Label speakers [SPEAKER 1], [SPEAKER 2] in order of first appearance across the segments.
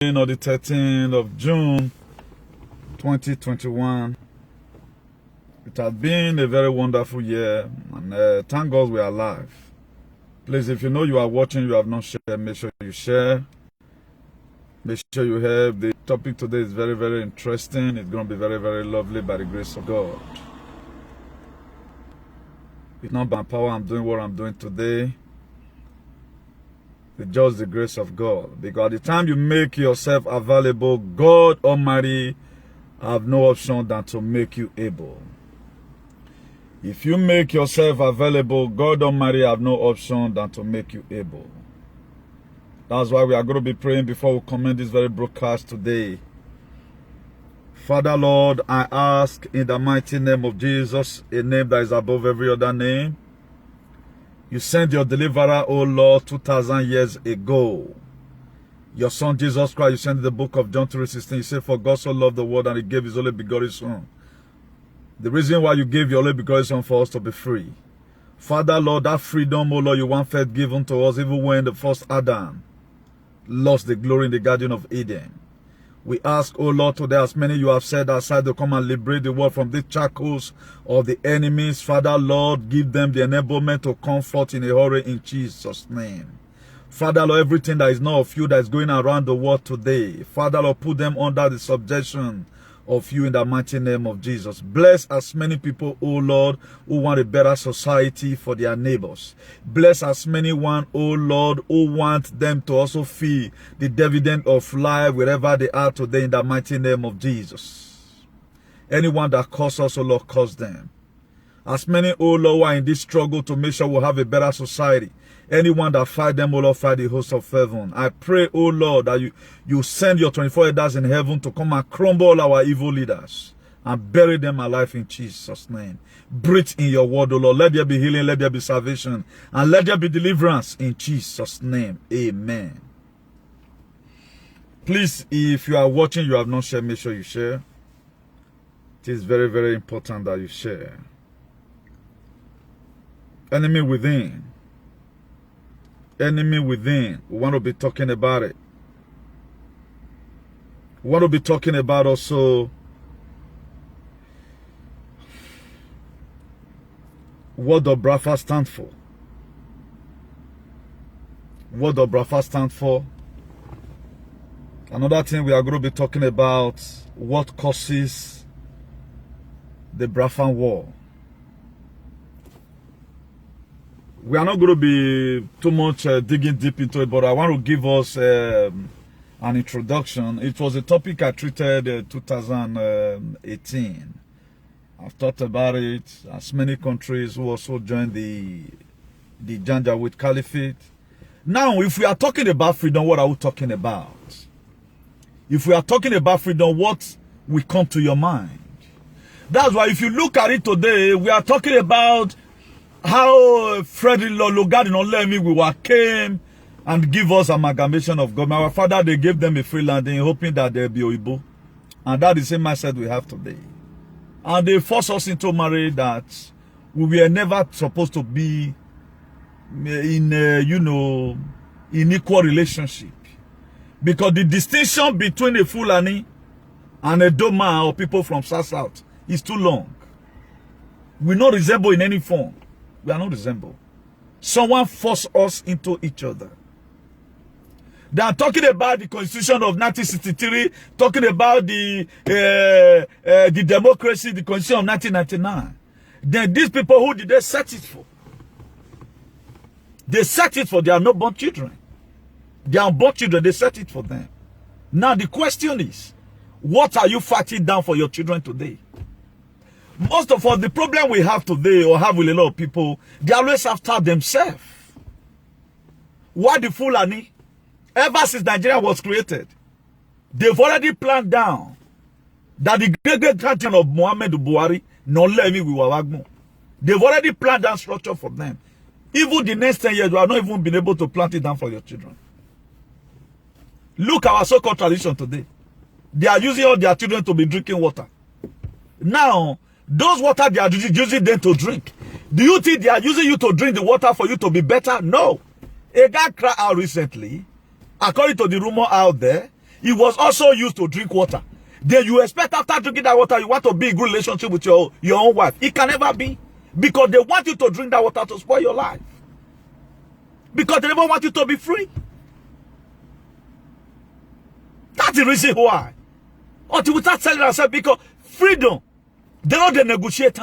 [SPEAKER 1] On the 13th of June 2021. It has been a very wonderful year, and thank God we are alive. Please, if you know you are watching, you have not shared, make sure you share. Make sure you have. The topic today is very, very interesting. It's going to be very, very lovely by the grace of God. It's not by power I'm doing what I'm doing today. It's just the grace of God. Because at the time you make yourself available, God Almighty have no option than to make you able. If you make yourself available, God Almighty have no option than to make you able. That's why we are going to be praying before we commence this very broadcast today. Father, Lord, I ask in the mighty name of Jesus, a name that is above every other name. You sent your deliverer, O Lord, 2,000 years ago. Your son, Jesus Christ, you sent in the book of John 3:16. You said, for God so loved the world and he gave his only begotten son. The reason why you gave your only begotten son for us to be free. Father, Lord, that freedom, O Lord, you once first given to us, even when the first Adam lost the glory in the Garden of Eden. We ask, O Lord, today, as many you have set aside to come and liberate the world from the shackles of the enemies. Father, Lord, give them the enablement to comfort in a hurry in Jesus' name. Father, Lord, everything that is not of you that is going around the world today, Father, Lord, put them under the subjection of you in the mighty name of Jesus. Bless as many people, O Lord, who want a better society for their neighbors. Bless as many one, O Lord, who want them to also feel the dividend of life wherever they are today in the mighty name of Jesus. Anyone that curses us, O Lord, curse them. As many, O Lord, who are in this struggle to make sure we'll have a better society. Anyone that fight them, O Lord, fight the host of heaven. I pray, O Lord, that you send your 24 elders in heaven to come and crumble our evil leaders and bury them alive in Jesus' name. Breathe in your word, O Lord. Let there be healing, let there be salvation, and let there be deliverance in Jesus' name. Amen. Please, if you are watching, you have not shared, make sure you share. It is very, very important that you share. Enemy within. Enemy within. We want to be talking about it. We want to be talking about also what does BRAFA stand for. What does BRAFA stand for? Another thing we are going to be talking about, what causes the Biafran war. We are not going to be too much digging deep into it, but I want to give us an introduction. It was a topic I treated in 2018. I've talked about it. As many countries who also joined the Janjaweed Caliphate. Now, if we are talking about freedom, what are we talking about? If we are talking about freedom, what will come to your mind? That's why if you look at it today, we are talking about how Frederick Lugard came and give us amalgamation of government. Our father, they gave them a free landing, hoping that they'll be Oyibo. And that is the same mindset we have today. And they forced us into marriage that we were never supposed to be in, in equal relationship. Because the distinction between a Fulani and a Doma or people from South is too long. We not resemble in any form. We are not resemble. Someone forced us into each other. They are talking about the Constitution of 1963, talking about the democracy, the Constitution of 1999. Then these people, who did they set it for? They set it for their unborn children. Their unborn children, they set it for them. Now the question is, what are you fighting down for your children today? Most of us, the problem we have today, or have with a lot of people, they always after themselves. Why the Fulani? Ever since Nigeria was created, they've already planned down that the great-grandchildren of Muhammad Buhari, they've already planned down structure for them. Even the next 10 years, we have not even been able to plant it down for your children. Look at our so-called tradition today. They are using all their children to be drinking water. Now, those water they are using them to drink. Do you think they are using you to drink the water for you to be better? No. A guy cried out recently, according to the rumor out there, It was also used to drink water. Then you expect after drinking that water, you want to be in good relationship with your own wife. It can never be. Because they want you to drink that water to spoil your life. Because they never want you to be free. That's the reason why. Until we start telling ourselves, because freedom, they don't negotiate.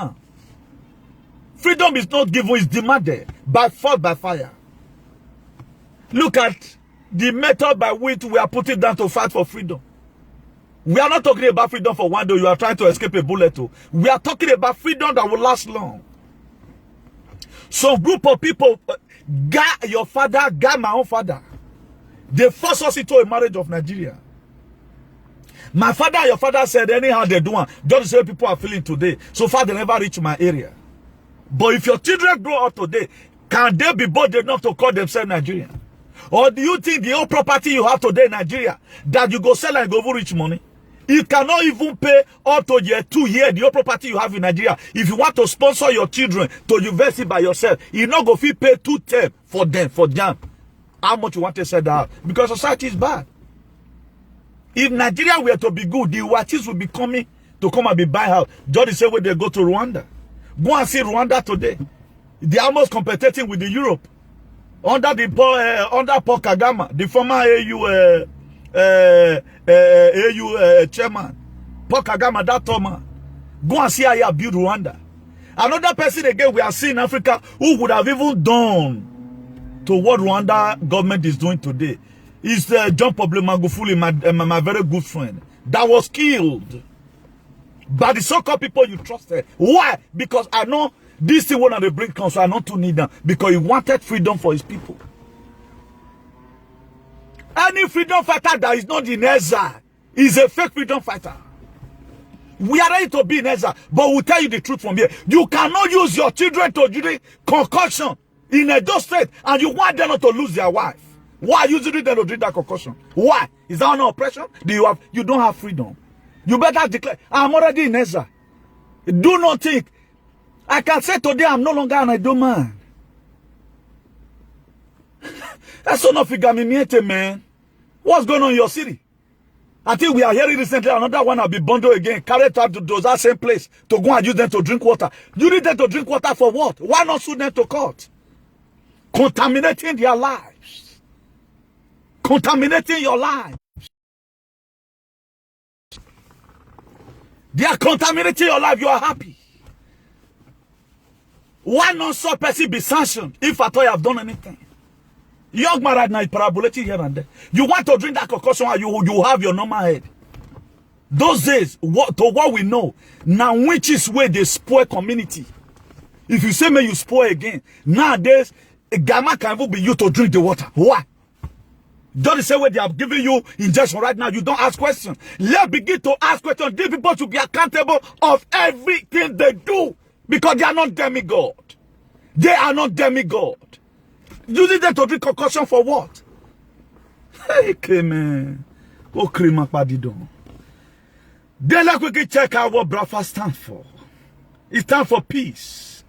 [SPEAKER 1] Freedom is not given, it's demanded by force, by fire. Look at the method by which we are putting down to fight for freedom. We are not talking about freedom for one day. You are trying to escape a bullet. We are talking about freedom that will last long. Some group of people, your father, my own father, they force us into a marriage of Nigeria. My father and your father said, anyhow they do one. Just the same people are feeling today. So far they never reach my area. But if your children grow up today, can they be bold enough to call themselves Nigerian? Or do you think the whole property you have today in Nigeria, that you go sell and go rich money? You cannot even pay up to year 2 years the whole property you have in Nigeria. If you want to sponsor your children to university by yourself, you not go fee pay 2 terms for them. How much you want to sell that? Because society is bad. If Nigeria were to be good, the Watis will be coming to come and be buying house. Just the same way they go to Rwanda. Go and see Rwanda today. They are almost competing with the Europe. Under Paul Kagame, the former AU chairman, Paul Kagame, that Thomas. Go and see how you build Rwanda. Another person again we are seeing in Africa who would have even done to what Rwanda government is doing today is John Pablo Magufuli, my very good friend, that was killed by the so-called people you trusted. Why? Because I know this thing one of the bring council, I not to need them, because he wanted freedom for his people. Any freedom fighter that is not in exile is a fake freedom fighter. We are ready to be in exile, but we'll tell you the truth from here. You cannot use your children to drink concoction in Edo State and you want them not to lose their wife. Why are you using them to drink that concoction? Why? Is that an oppression? You don't have freedom. You better declare, I'm already in exile. Do not think. I can say today I'm no longer an Edo man. That's so not figure man. What's going on in your city? I think we are hearing recently another one will be bundled again, carried out to that same place to go and use them to drink water. You need them to drink water for what? Why not sue them to court? Contaminating their lives. Contaminating your life. They are contaminating your life. You are happy. Why not so person be sanctioned if at all you have done anything? Young man right now is parabolating here and there. You want to drink that concoction and you have your normal head. Those days, what we know, now which is where they spoil community. If you say, may you spoil again, nowadays, a gamma can even be used to drink the water. Why? Just the same way they have given you injection right now, you don't ask questions. Let's begin to ask questions. These people should be accountable of everything they do. Because they are not demigod. They are not demigod. Using them to drink concussion for what? Hey, man. Oh, crema padidon. Then let's quickly check out what BRAFA stands for. It stands for peace.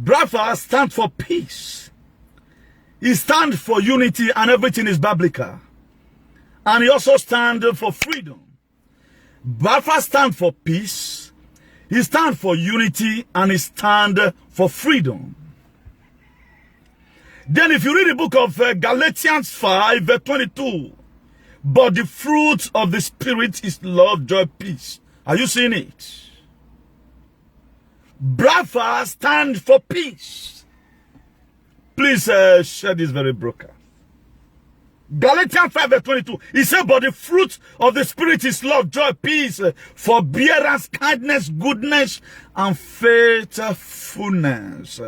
[SPEAKER 1] BRAFA stands for peace. It stands for unity and everything is biblical. And it also stands for freedom. BRAFA stands for peace. It stands for unity and it stands for freedom. Then if you read the book of Galatians 5 verse 22, but the fruit of the Spirit is love, joy, peace. Are you seeing it? BRAFA stands for peace. Please share this very broadcast. Galatians 5 verse 22. He said, but the fruit of the Spirit is love, joy, peace, forbearance, kindness, goodness, and faithfulness.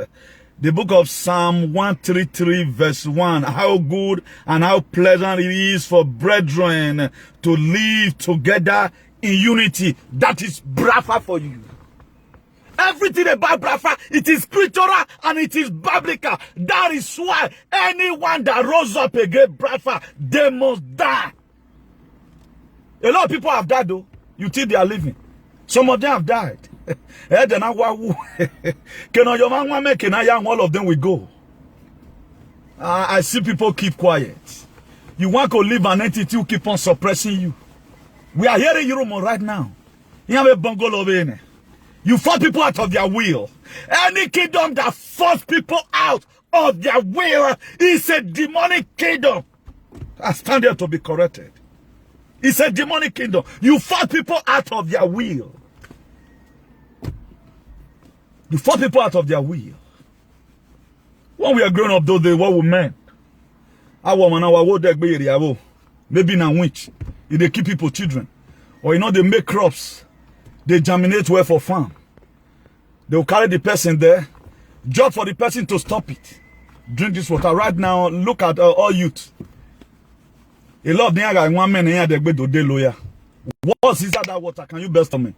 [SPEAKER 1] The book of Psalm 133 verse 1. How good and how pleasant it is for brethren to live together in unity. That is BRAFA for you. Everything about BRAFA, it is scriptural and it is biblical. That is why anyone that rose up against BRAFA, they must die. A lot of people have died though. You think they are living. Some of them have died. All of them will go. I see people keep quiet. You want to live an entity who keep on suppressing you. We are here in Europe right now. You have a bungalow in. You force people out of their will. Any kingdom that force people out of their will is a demonic kingdom. I stand there to be corrected. It's a demonic kingdom. You force people out of their will. You force people out of their will. When we are growing up those days, what we meant? Maybe now witch. If they keep people children. Or they make crops. They germinate well for farm. They will carry the person there. Just for the person to stop it. Drink this water. Right now, look at all youth. A lot of them are one man here, they go to the lawyer. What's inside that water? Can you best me?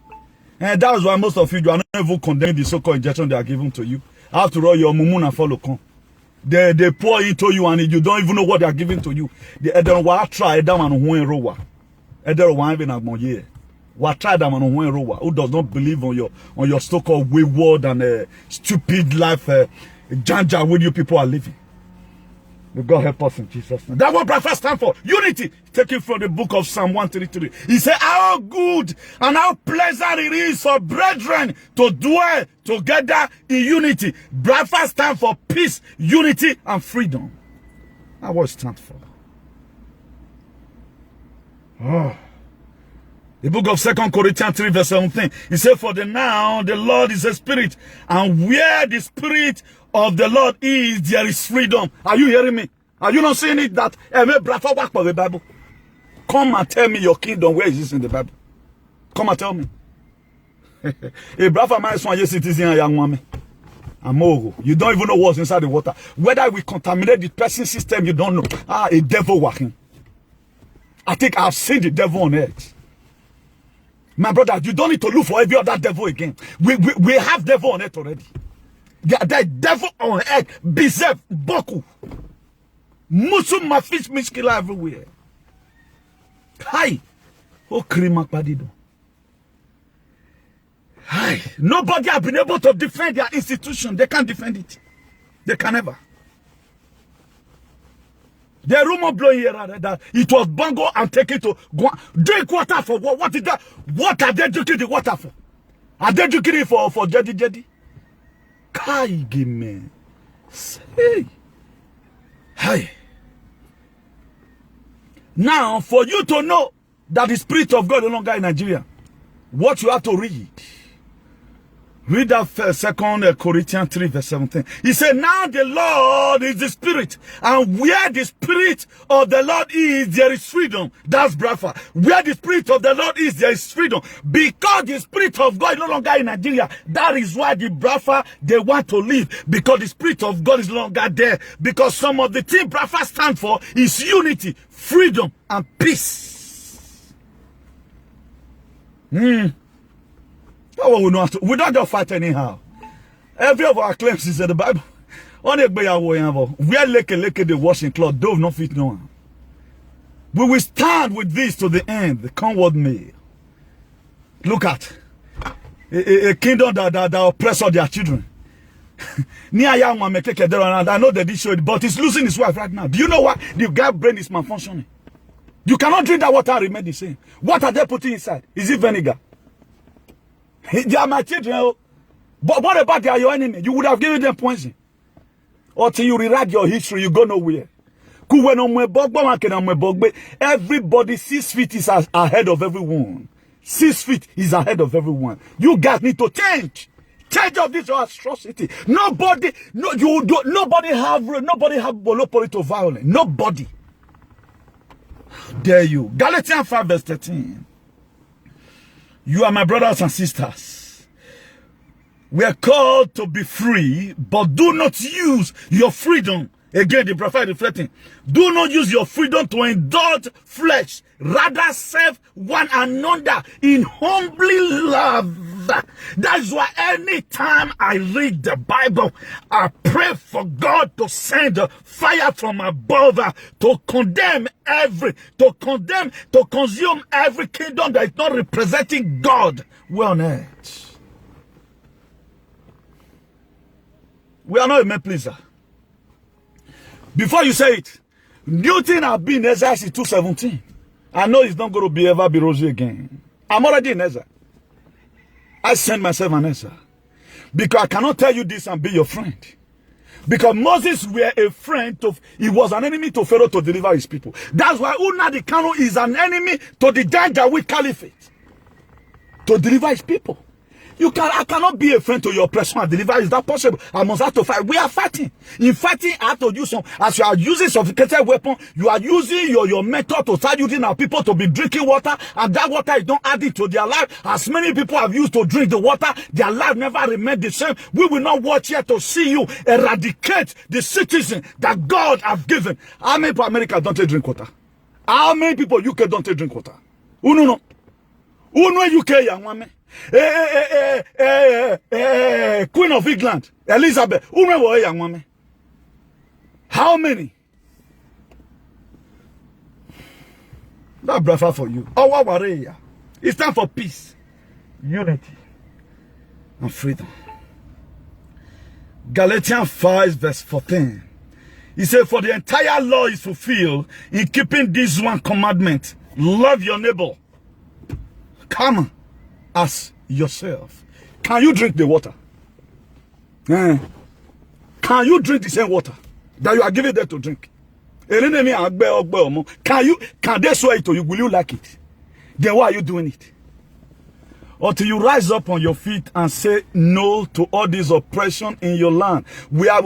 [SPEAKER 1] And that's why most of you are not even condemning the so-called injection they are giving to you. After all, your mumuna follow come. They pour into you and you don't even know what they are giving to you. They don't try that man who ain't rowa. They don't even acknowledge. What try that man who does not believe on your so-called wayward and stupid life, janja where you people are living. May God help us in Jesus' name. That's what breakfast stands for. Unity. Taken from the book of Psalm 133. He said, how good and how pleasant it is for brethren to dwell together in unity. Breakfast stands for peace, unity, and freedom. That's what it stands for. Oh. The book of 2 Corinthians 3 verse 17. He said, for now the Lord is a spirit, and where the spirit of the Lord is, there is freedom. Are you hearing me? Are you not seeing it? That the Bible. Come and tell me your kingdom. Where is this in the Bible? Come and tell me. A brother, my son, yes, citizen, a young woman. You don't even know what's inside the water. Whether we contaminate the person system, you don't know. A devil working. I think I've seen the devil on earth. My brother, you don't need to look for every other devil again. We have devil on earth already. The devil on earth, Bizef, Boku, Musum, Mafish, Mishkila everywhere. Hi. Oh, Krimak Padido. Hi. Nobody has been able to defend their institution. They can't defend it. They can never. The rumor blowing here that it was Bongo and taken to go drink water for what? What is that? What are they drinking the water for? Are they drinking it for Jedi? Kai gimme. Hey. Hey. Now, for you to know that the Spirit of God is no longer in Nigeria, what you have to read. Read that 2 Corinthians 3 verse 17. He said, now the Lord is the Spirit. And where the Spirit of the Lord is, there is freedom. That's Brafa. Where the Spirit of the Lord is, there is freedom. Because the Spirit of God is no longer in Nigeria. That is why the Brafa, they want to leave. Because the Spirit of God is no longer there. Because some of the things Brafa stand for is unity, freedom, and peace. Oh, we don't just fight anyhow. Every of our claims is in the Bible. Where leke the washing cloth, dove not fit no one. We will stand with this to the end, the conward mail. Look at a kingdom that oppress all their children. I know they did show it, but he's losing his wife right now. Do you know why? The guy's brain is malfunctioning. You cannot drink that water and remain the same. What are they putting inside? Is it vinegar? They are my children. But what about they are your enemy? You would have given them poison. Until you rewrite your history, you go nowhere. Everybody 6 feet is ahead of everyone. 6 feet is ahead of everyone. You guys need to change. Change of this atrocity. Nobody have monopoly to violence. Nobody. How dare you? Galatians 5 verse 13. You are my brothers and sisters. We are called to be free, but do not use your freedom. Again, the prophet reflecting. Do not use your freedom to indulge flesh. Rather serve one another in humbly love. That's why anytime I read the Bible, I pray for God to send fire from above to consume every kingdom that is not representing God. We're on earth. We are not a man pleaser. Before you say it, New thing I've been in Ezra 2:17. I know it's not going to ever be rosy again. I'm already in Ezra. I send myself an Ezra. Because I cannot tell you this and be your friend. Because Moses were a friend to, he was an enemy to Pharaoh to deliver his people. That's why Nnamdi Kanu is an enemy to the Janjaweed Caliphate to deliver his people. I cannot be a friend to your oppressor and deliver. Is that possible? I must have to fight. We are fighting. In fighting, I have to use some. As you are using sophisticated weapon, you are using your method to start using our people to be drinking water, and that water is not adding to their life. As many people have used to drink the water, their life never remained the same. We will not watch here to see you eradicate the citizen that God have given. How many people America don't take drink water? How many people UK don't take drink water? Who know? Who know UK young woman? Queen of England, Elizabeth. Who know what young woman? How many? That brother for you. Our warrior. It's time for peace, unity, and freedom. Galatians 5:14. He said, for the entire law is fulfilled in keeping this one commandment. Love your neighbor. Come on. As yourself. Can you drink the water? Can you drink the same water that you are giving them to drink? Can they swear it to you? Will you like it? Then why are you doing it? Until you rise up on your feet and say no to all this oppression in your land. We are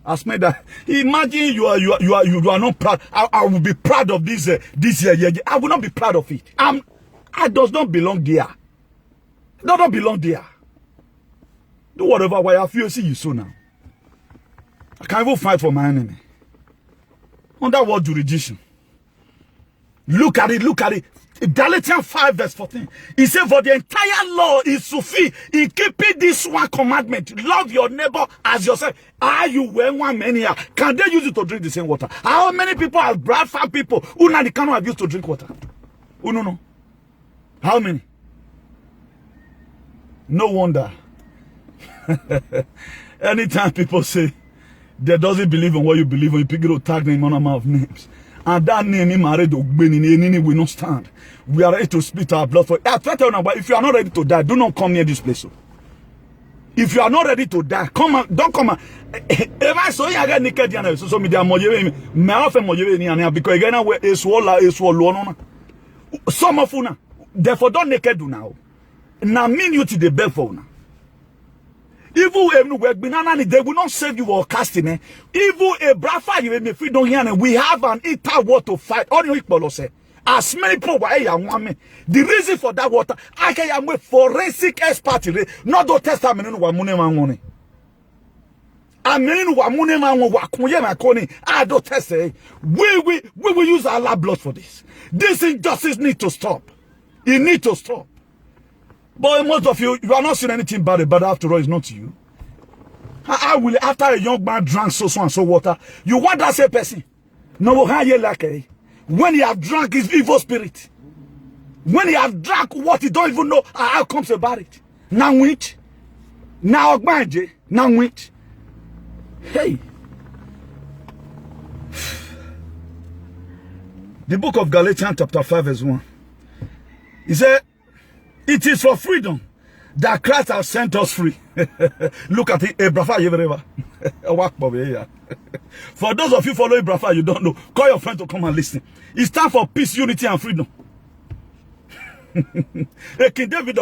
[SPEAKER 1] as made that. Imagine you are not proud. I will be proud of this year. I will not be proud of it. I does not belong there. Does not belong there. Do whatever way I feel see you so now. I can't even fight for my enemy. Under what jurisdiction? Look at it, look at it. Galatians 5:14. He said, for the entire law is fulfilled in keeping this one commandment. Love your neighbor as yourself. Are you wearing one many? Can they use it to drink the same water? How many people are Bradford people who now cannot have used to drink water? Oh no. How many? No wonder. Anytime people say they doesn't believe in what you believe in, you pick it up, tag them on amount of names. And that name married will not stand. We are ready to split our blood for it. If you are not ready to die, do not come near this place. If you are not ready to die, come on, don't come on. If I saw you again naked, social media, me often because again we some of you therefore don't naked now. Now mean you to the bell for now. Evil they will not save you or casting. Evil a brafa you if we don't hear we have an equal war to fight. All you equal say. As many people the reason for that water, I can with forensic expert, not the testament wa money. I mean wa money man wa kunye na koni. I don't test we will use our blood for this. This injustice need to stop. It need to stop. But most of you are not seeing anything bad about it. After all, it's not you. I will, after a young man drank so and so water, you want that same person. No, when he have drunk his evil spirit, when he have drunk what he don't even know how comes about it. Now which? Now which? Hey. The book of Galatians chapter 5:1. He said, it is for freedom that Christ has sent us free. Look at it. For those of you following Brafa, you don't know. Call your friend to come and listen. It's time for peace, unity, and freedom. King David,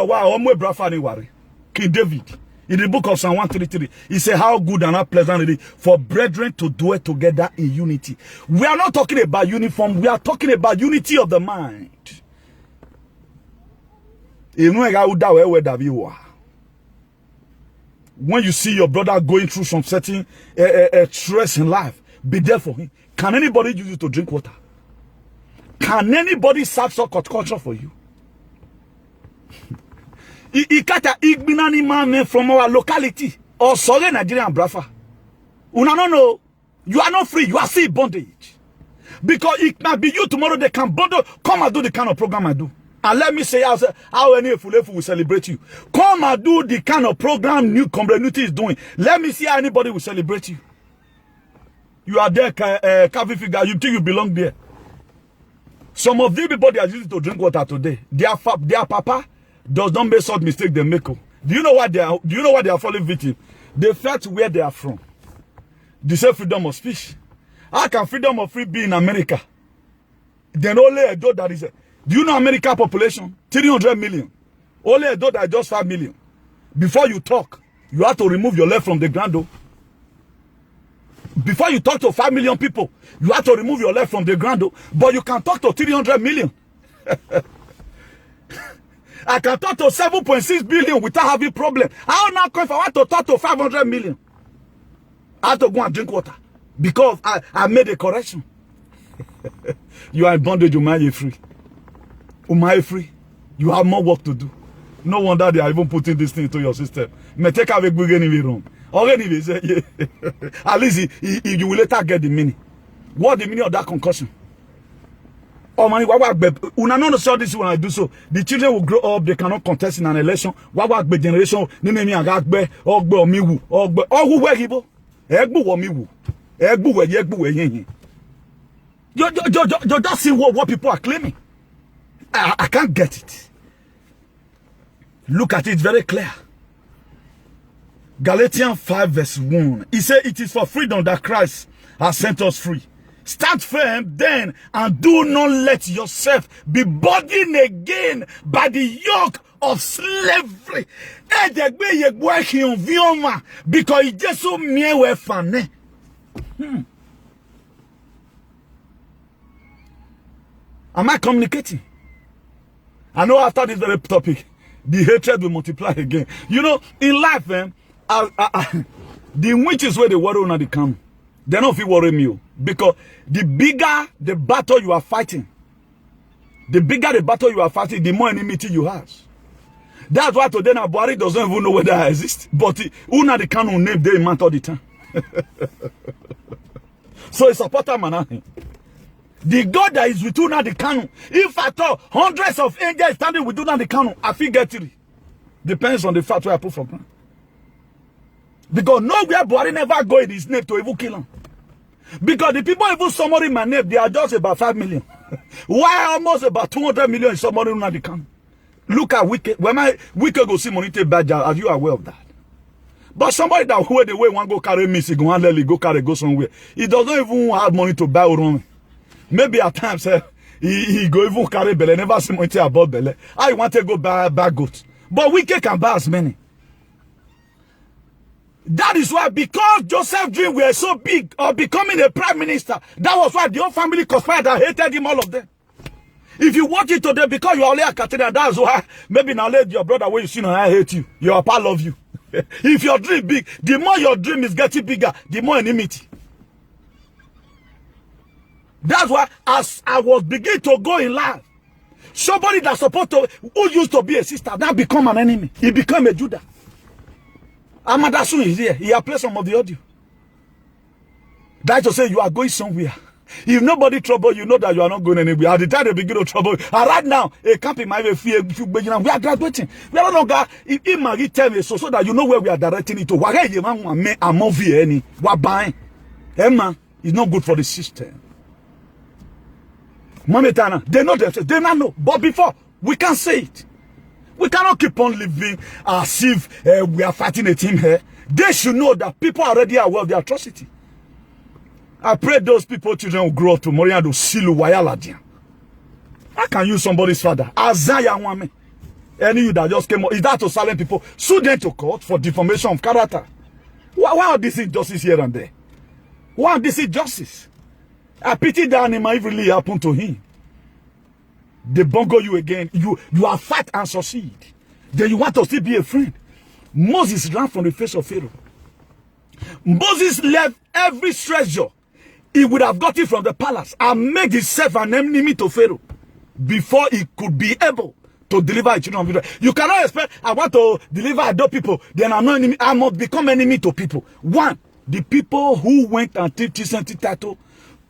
[SPEAKER 1] King David, in the book of Psalm 133, he said, how good and how pleasant it is for brethren to dwell together in unity. We are not talking about uniform. We are talking about unity of the mind. When you see your brother going through some certain stress in life, be there for him. Can anybody use you to drink water? Can anybody serve some culture for you? Man from our locality or Southern Nigerian Brafa. Una no know. You are not free. You are still bondage. Because it might be you tomorrow. They can bundle. Come and do the kind of program I do. And let me say how any Efulefu will celebrate you. Come and do the kind of program new community is doing. Let me see how anybody will celebrate you. You are there, carving figure. You think you belong there. Some of these people, they are using to drink water today. Their papa does not make such mistake they make. Do you know what they are? Do you know what they are falling victim? They felt where they are from. They say freedom of speech. How can freedom of free be in America? Then only a dot that is. Do you know America population? 300 million. Only a dot that is just 5 million. Before you talk, you have to remove your leg from the ground. Though. Before you talk to 5 million people, you have to remove your leg from the ground. Though. But you can talk to 300 million. I can talk to 7.6 billion without having problem. How now if I want to talk to 500 million? I have to go and drink water. Because I made a correction. You are in bondage, Umaye free. Umaye free. You have more work to do. No wonder they are even putting this thing into your system. May take away anyway wrong. Already say, yeah. At least you will later get the meaning. What the meaning of that concussion? Oh man, una not sure this when I do so. The children will grow up, they cannot contest in an election. What be generation? Name agbe, ogbe omiwu, ogbe. Oh who were hibo? Egbu omiwu. Egbu we yegbu we yen. You just see what people are claiming. I can't get it. Look at it very clear. Galatians 5 verse 1. He said, it is for freedom that Christ has sent us free. Stand firm then and do not let yourself be burdened again by the yoke of slavery. Because it just so mere funny. Am I communicating? I know after this very topic, the hatred will multiply again. You know, in life, the witches where they worry on the come, they don't feel worry me. Because the bigger the battle you are fighting, the more enmity you have. That's why today now Buhari doesn't even know whether I exist. But una the canon name they man all the time. So it's a supporter man. The God that is with Una the canon. If at all hundreds of angels standing with Una the canon, I feel get it. Depends on the fact where I put from. Because nowhere Buhari never go in his name to even kill him. Because the people even summary my name, they are just about 5 million. Why almost about 200 million is somebody Una the canon? Look at Wike. When Wike go see Monite Badger, are you aware of that? But somebody that who the way one go carry me, go and let go carry go somewhere. He doesn't even have money to buy around. Maybe at times he go even carry belly, never see money about belly. I want to go buy goats. But Wike can buy as many. That is why, because Joseph dream were so big of becoming a prime minister, that was why the whole family conspired and hated him, all of them. If you watch it today, because you are only a Katrina, that's why maybe now let your brother when you see now I hate you. Your papa love you. If your dream big, the more your dream is getting bigger, the more enmity. That's why as I was beginning to go in life, somebody that's supposed to, who used to be a sister, now become an enemy. He became a Judah. Amadasun is here. He has played some of the audio. That's to say you are going somewhere. If nobody trouble you, know that you are not going anywhere. At the time they begin to trouble you. And right now, a camping might be fear. We are graduating. We are no longer. If Maggie tell me so that you know where we are directing it to. Why you man a movie any? What buying? Emma is not good for the system. Mametana, they know themselves. They not know. But before, we can't say it. We cannot keep on living as if we are fighting a team here. They should know that people are already aware of the atrocity. I pray those people, children will grow up tomorrow and do silu wayaladian. I can use somebody's father. Azaya Wame. Any you that just came up, is that to silent people? Sue them to court for defamation of character. Why are this injustice here and there? Why are this injustice? I pity the animal if really happened to him. They bungle you again. You are fight and succeed. Then you want to still be a friend. Moses ran from the face of Pharaoh. Moses left every treasure he would have got it from the palace and made himself an enemy to Pharaoh before he could be able to deliver the children of Israel. You cannot expect, I want to deliver other people, then I'm not enemy. I must become enemy to people. One, the people who went and took title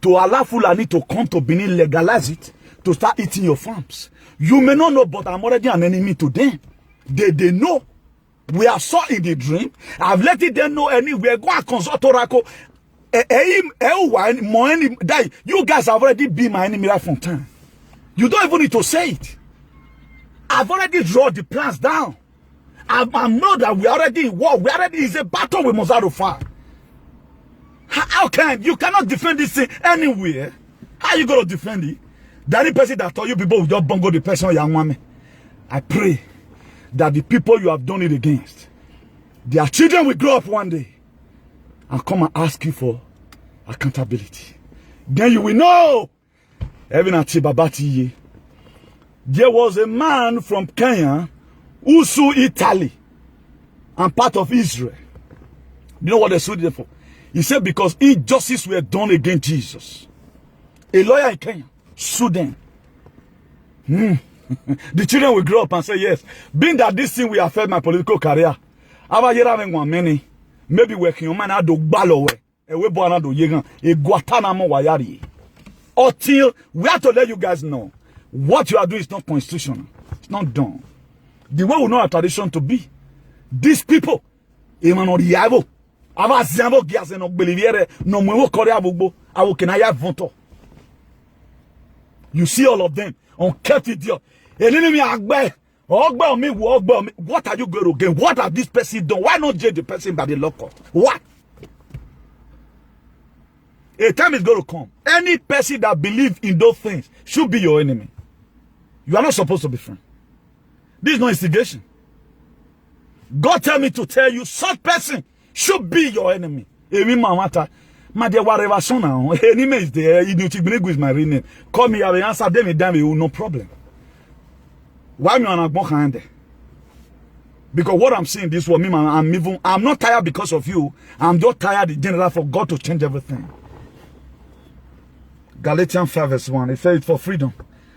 [SPEAKER 1] to allow Fulani to come to Benin, legalize it, to start eating your farms. You may not know, but I'm already an enemy to them. They know. We are saw in the dream. I've let it them know anywhere. Go and consult Oracle.
[SPEAKER 2] You guys have already been my enemy right from time. You don't even need to say it. I've already drawn the plans down. I know that we already in war. We already is a battle we must have to fight. How can you cannot defend this thing anywhere? How you gonna defend it? The only person that told you people will just bungle the person young woman. I pray that the people you have done it against, their children will grow up one day and come and ask you for accountability. Then you will know. Even at Babati, there was a man from Kenya who sued Italy and part of Israel. You know what they sued them for? He said because injustices were done against Jesus. A lawyer in Kenya sued them. The children will grow up and say, yes, being that this thing will affect my political career, maybe working on man do balowe, until we have to let you guys know what you are doing is not constitutional. It's not done. The way we know our tradition to be. These people, you see all of them on kept idiot. What are you going to gain? What have this person done? Why not judge the person by the law court? What? A time is going to come. Any person that believes in those things should be your enemy. You are not supposed to be friends. This is not instigation. God tell me to tell you, such person should be your enemy. My dear, whatever son now, enemy is there. You is my real name. Call me, I will answer them, no problem. Why me on a hand? Because what I'm saying this for me, I'm not tired because of you. I'm just tired in general for God to change everything. Galatians 5 verse 1. It says for freedom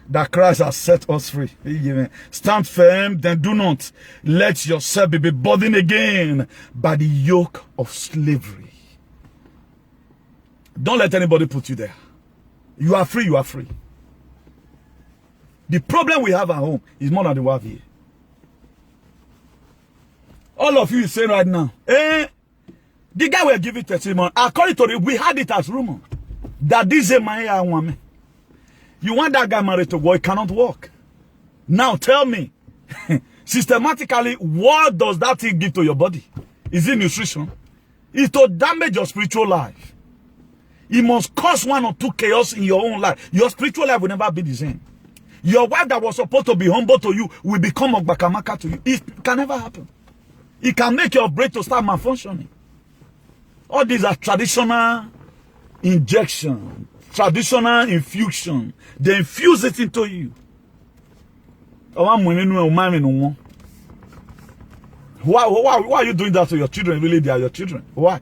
[SPEAKER 2] that Christ has set us free. Stand firm, then do not let yourself be burdened again by the yoke of slavery. Don't let anybody put you there. You are free, you are free. The problem we have at home is more than the one here. All of you is saying right now, the guy will give it testimony. According to it, we had it as rumor that this is a man woman. You want that guy married to boy, cannot work. Now tell me, systematically, what does that thing give to your body? Is it nutrition? It's to damage your spiritual life. It must cause one or two chaos in your own life. Your spiritual life will never be the same. Your wife that was supposed to be humble to you will become a bakamaka to you. It can never happen. It can make your brain to start malfunctioning. All these are traditional injection, traditional infusion. They infuse it into you. Why are you doing that to your children? Really, they are your children. Why?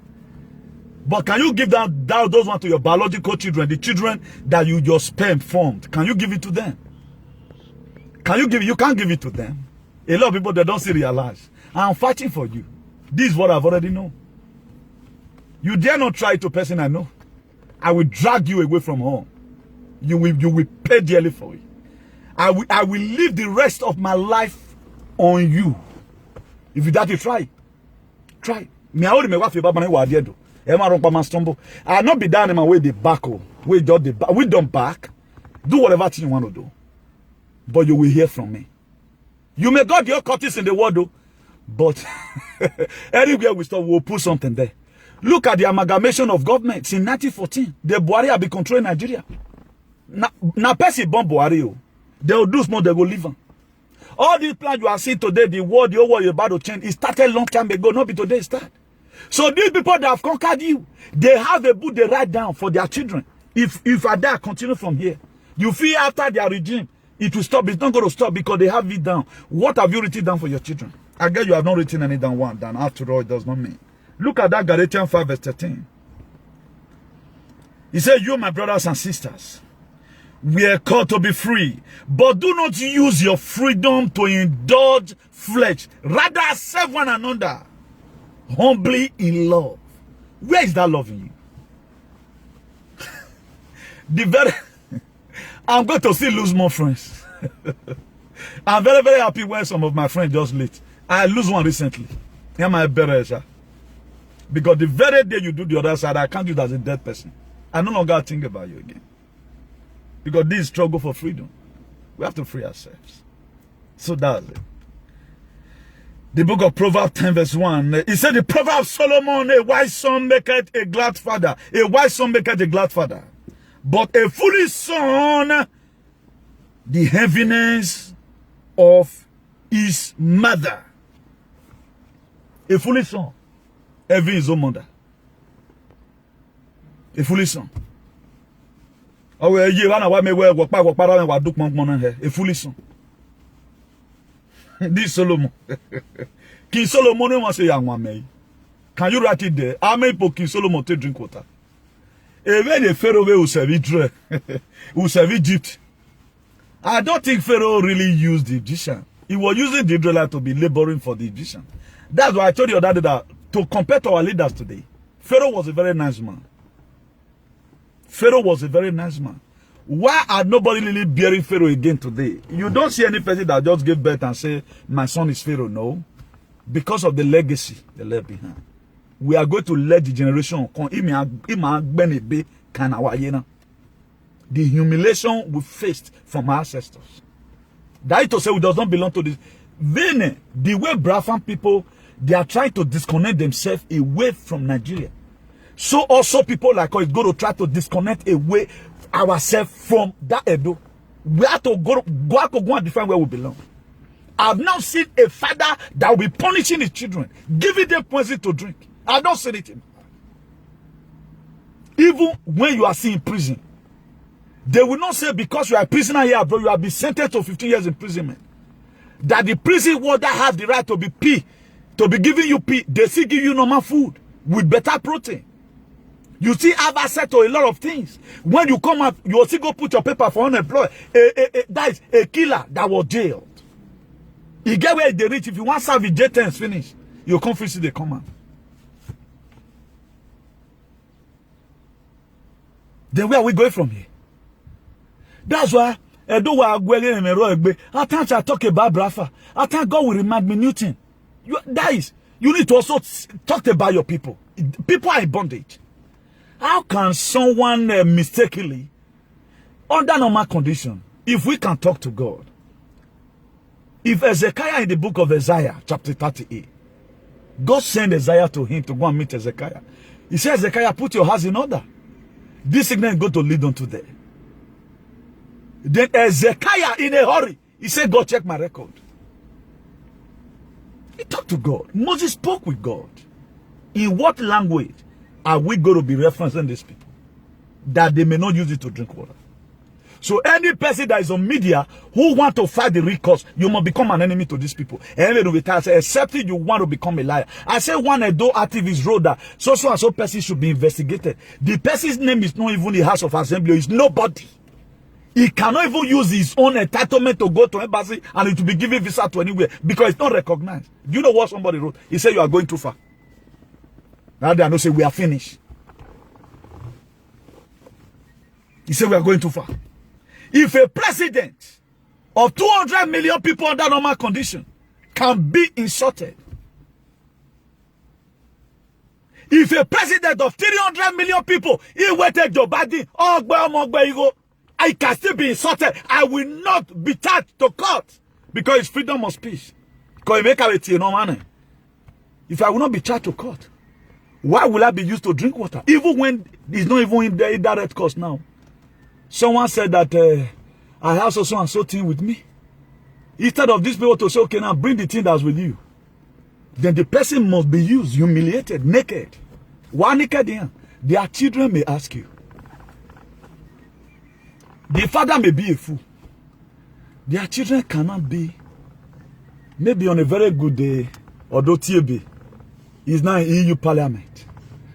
[SPEAKER 2] But can you give those ones to your biological children, the children that your sperm formed? Can you give it to them? Can you give it? You can't give it to them. A lot of people, they don't see realize. I'm fighting for you. This is what I've already known. You dare not try to a person I know. I will drag you away from home. You will pay dearly for it. I will live the rest of my life on you. If you dare to try. Try. Me I only me wife about money wa there do. I not be down in my way the back. We don't back. Do whatever thing you want to do. But you will hear from me. You may got your cuttings in the world though. But anywhere we stop, we'll put something there. Look at the amalgamation of governments in 1914. The Buhari have been controlling Nigeria. Now, person bomb Buhari. They will do small, they will leave them. All these plans you are seeing today, the whole world you're about to change, it started long time ago, not be today start. So these people that have conquered you, they have a book they write down for their children. If I dare continue from here, you feel after their regime, it will stop. It's not going to stop because they have it down. What have you written down for your children? I guess you have not written any down one. Then after all, it does not mean. Look at that Galatians 5 verse 13. He said, you, my brothers and sisters, we are called to be free, but do not use your freedom to indulge flesh. Rather, serve one another humbly in love. Where is that love in you? I'm going to still lose more friends. I'm very, very happy when some of my friends just late. I lose one recently. Am I better? Because the very day you do the other side, I count you as a dead person. I no longer think about you again. Because this struggle for freedom, we have to free ourselves. So that's it. The book of Proverbs 10 verse 1. It said the proverb of Solomon, a wise son maketh a glad father. A wise son maketh a glad father. But a foolish son, the heaviness of his mother. A foolish son, heavy his own mother. A foolish son. A foolish son. This Solomon. King Solomon wants to say, can you write it there? How many people King Solomon to drink water? Even the Pharaoh will serve Egypt. I don't think Pharaoh really used the Egyptian. He was using the Israelites to be laboring for the Egyptian. That's why I told you that day that to compare to our leaders today, Pharaoh was a very nice man. Pharaoh was a very nice man. Why are nobody really bearing Pharaoh again today? You don't see any person that just gave birth and say, my son is Pharaoh. No. Because of the legacy they left behind. We are going to let the generation come. The humiliation we faced from our ancestors. That is to say, we does not belong to this. Then, the way Biafran people, they are trying to disconnect themselves away from Nigeria. So also people like us go to try to disconnect away ourselves from that Edo. We have to go and define where we belong. I've now seen a father that will be punishing his children, giving them poison to drink. I've not seen it. Even when you are seen in prison, they will not say because you are a prisoner here, bro, you have been sentenced to 15 years imprisonment. That the prison warder has the right to be giving you pee. They still give you normal food with better protein. You still have access to a lot of things. When you come out, you also go put your paper for unemployed. That is a killer that was jailed. You get where they reach. If you want to serve the J10 finish, you come free, they come out. Then where are we going from here? That's why at times I talk about Brafa. At times God will remind me Newton. You need to also talk about your people. People are in bondage. How can someone mistakenly, under normal condition, if we can talk to God? If Ezekiah in the book of Isaiah, chapter 38, God sent Isaiah to him to go and meet Ezekiah. He said, Ezekiah, put your house in order. This sickness is going to lead on to there. Then Ezekiah, in a hurry, he said, God, check my record. He talked to God. Moses spoke with God. In what language are we going to be referencing these people? That they may not use it to drink water. So any person that is on media who want to fight the recourse, you must become an enemy to these people. Except if you want to become a liar. I say one Edo activist wrote that so and so person should be investigated. The person's name is not even the House of Assembly. It's nobody. He cannot even use his own entitlement to go to embassy and it will be given visa to anywhere because it's not recognized. Do you know what somebody wrote? He said you are going too far. Now they are not saying we are finished. He said we are going too far. If a president of 200 million people under normal condition can be insulted, if a president of 300 million people, he waited Joe Biden, I can still be insulted. I will not be charged to court because it's freedom of speech. If I will not be charged to court, why will I be used to drink water? Even when it's not even in the indirect cost now. Someone said that I have so and so thing with me. Instead of these people to say, okay, now bring the thing that's with you. Then the person must be used, humiliated, naked. Why naked? Their children may ask you. The father may be a fool. Their children cannot be. Maybe on a very good day, although TB is now in EU Parliament.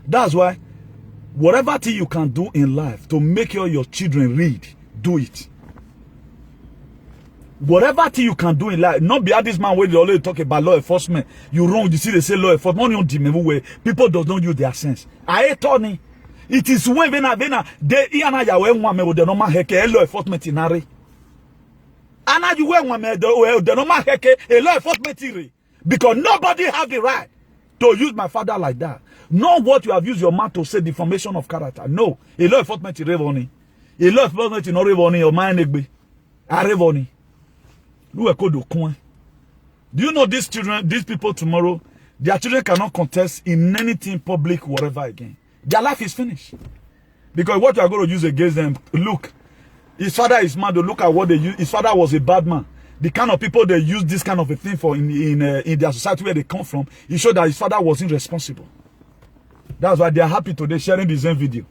[SPEAKER 2] That's why whatever thing you can do in life to make your children read, do it. Whatever thing you can do in life, not be at this man where they always talk about law enforcement. You wrong, you see they say law enforcement. People does not use their sense. I Tony. It is when they the normal heke law enforcement in Ari. Ana you when the normal heke a law enforcement because nobody have the right to use my father like that. Not what you have used your mouth to say, the formation of character. No. A lot of enforcement is revoni. A lot of enforcement is not revoni or my negbe. A revoni. Do you know these children, these people tomorrow, their children cannot contest in anything public, whatever again. Their life is finished. Because what you are going to use against them, look, his father is mad. Look at what they use. His father was a bad man. The kind of people they use this kind of a thing for in their society where they come from, it showed that his father wasn't responsible. That's why they are happy today sharing the same video.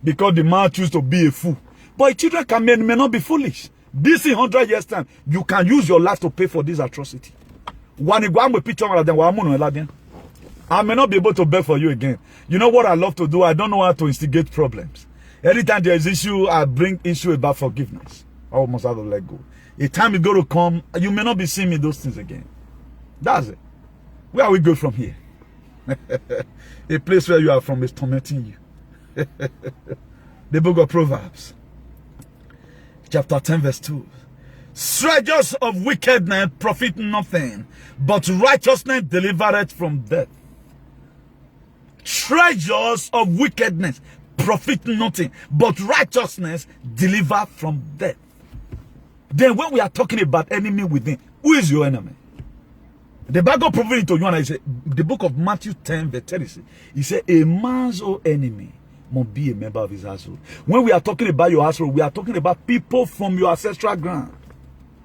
[SPEAKER 2] Because the man chose to be a fool. But children may not be foolish. This in 100 years' time, you can use your life to pay for this atrocity. I may not be able to beg for you again. You know what I love to do? I don't know how to instigate problems. Anytime there is issue, I bring issue about forgiveness. I almost have to let go. A time is going to come, you may not be seeing me those things again. That's it. Where are we going from here? A place where you are from is tormenting you. The book of Proverbs, chapter 10, verse 2. Treasures of wickedness profit nothing, but righteousness delivereth from death. Treasures of wickedness profit nothing, but righteousness deliver from death. Then when we are talking about enemy within, who is your enemy? The Bible proving it to you, and I say, the book of Matthew 10, verse 36, he said, a man's own enemy must be a member of his household. When we are talking about your household, we are talking about people from your ancestral ground.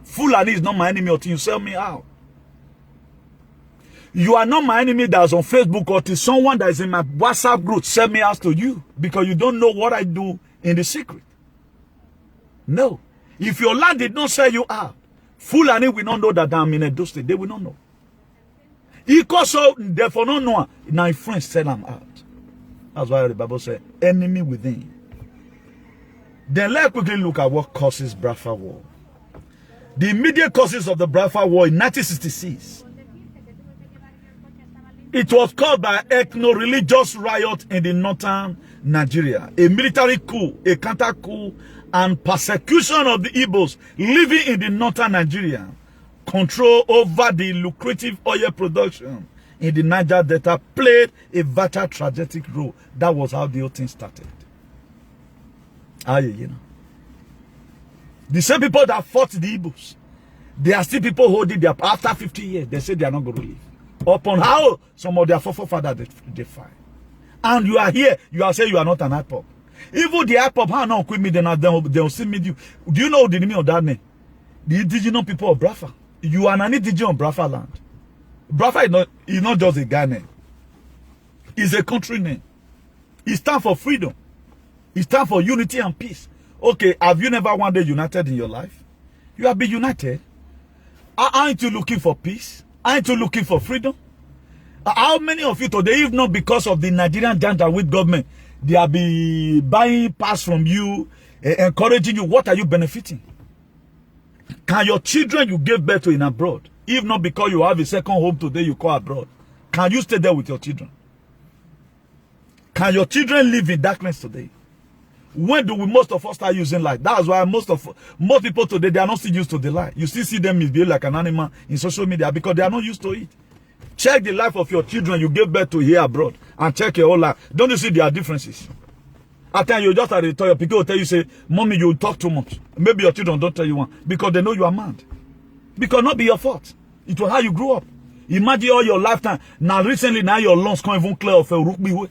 [SPEAKER 2] Fulani is not my enemy until you sell me out. You are not my enemy that's on Facebook or to someone that is in my WhatsApp group sell me out to you because you don't know what I do in the secret. No. If your land did not sell you out, Fulani will not know that I'm in a state. They will not know. Because so therefore no know. Now friends sell them out. That's why the Bible says enemy within. Then let's quickly look at what causes Biafra War. The immediate causes of the Biafra War in 1966. It was caused by ethno-religious riot in the northern Nigeria, a military coup, a counter coup, and persecution of the Igbos living in the northern Nigeria. Control over the lucrative oil production in the Niger Delta played a vital tragic role. That was how the whole thing started. You know. The same people that fought the Igbos, they are still people holding their, after 50 years, they say they are not going to leave. Upon how some of their forefathers they fight. And you are here, you are saying you are not an IPOB. Even the IPOB, how not quit me, they'll see me. Do you know the name of that name? The indigenous people of Biafra. You are an indigenous of Biafra land. Biafra is not just a guy name. It's a country name. It stands for freedom. It stands for unity and peace. Okay, have you never one day united in your life? You have been united. Aren't you looking for peace? Aren't you looking for freedom? How many of you today, if not because of the Nigerian junta with government, they are be buying pass from you, encouraging you, what are you benefiting? Can your children you gave birth to in abroad, if not because you have a second home today you call abroad, can you stay there with your children? Can your children live in darkness today? When do most of us start using light? That's why most people today, they are not still used to the light. You still see them misbehave like an animal in social media because they are not used to it. Check the life of your children you gave birth to here abroad and check your whole life. Don't you see there are differences? At times you just at the toilet, people will tell you, say, mommy, you talk too much. Maybe your children don't tell you one because they know you are mad. Because not be your fault. It was how you grew up. Imagine all your lifetime. Now recently, now your lungs can't even clear off a rugby way.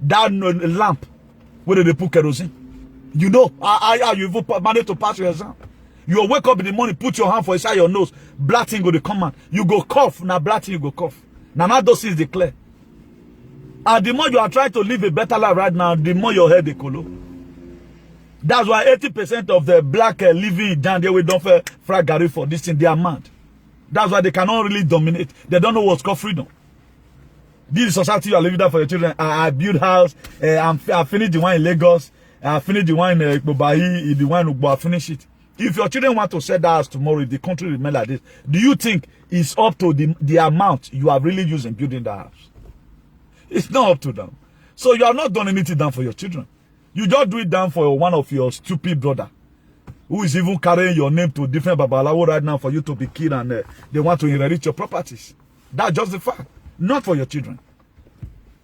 [SPEAKER 2] That lamp where they put kerosene. You know how you even manage to pass your exam. You wake up in the morning, put your hand for inside your nose, black thing go to come out. You go cough, now black thing you go cough. Now those things declare. And the more you are trying to live a better life right now, the more your head they colo. That's why 80% of the black living down there, we don't fry Gary for this thing, they are mad. That's why they cannot really dominate. They don't know what's called freedom. This is society you are living there for your children. I build house, I finish the one in Lagos, I finish the one in Ikpobahi, the one in Ugbo, I finish it. If your children want to sell that house tomorrow, if the country remain like this, do you think it's up to the amount you are really using building that house? It's not up to them. So you have not done anything down for your children. You just do it down for one of your stupid brother, who is even carrying your name to different babalawo right now for you to be killed and they want to inherit your properties. That's just the fact. Not for your children.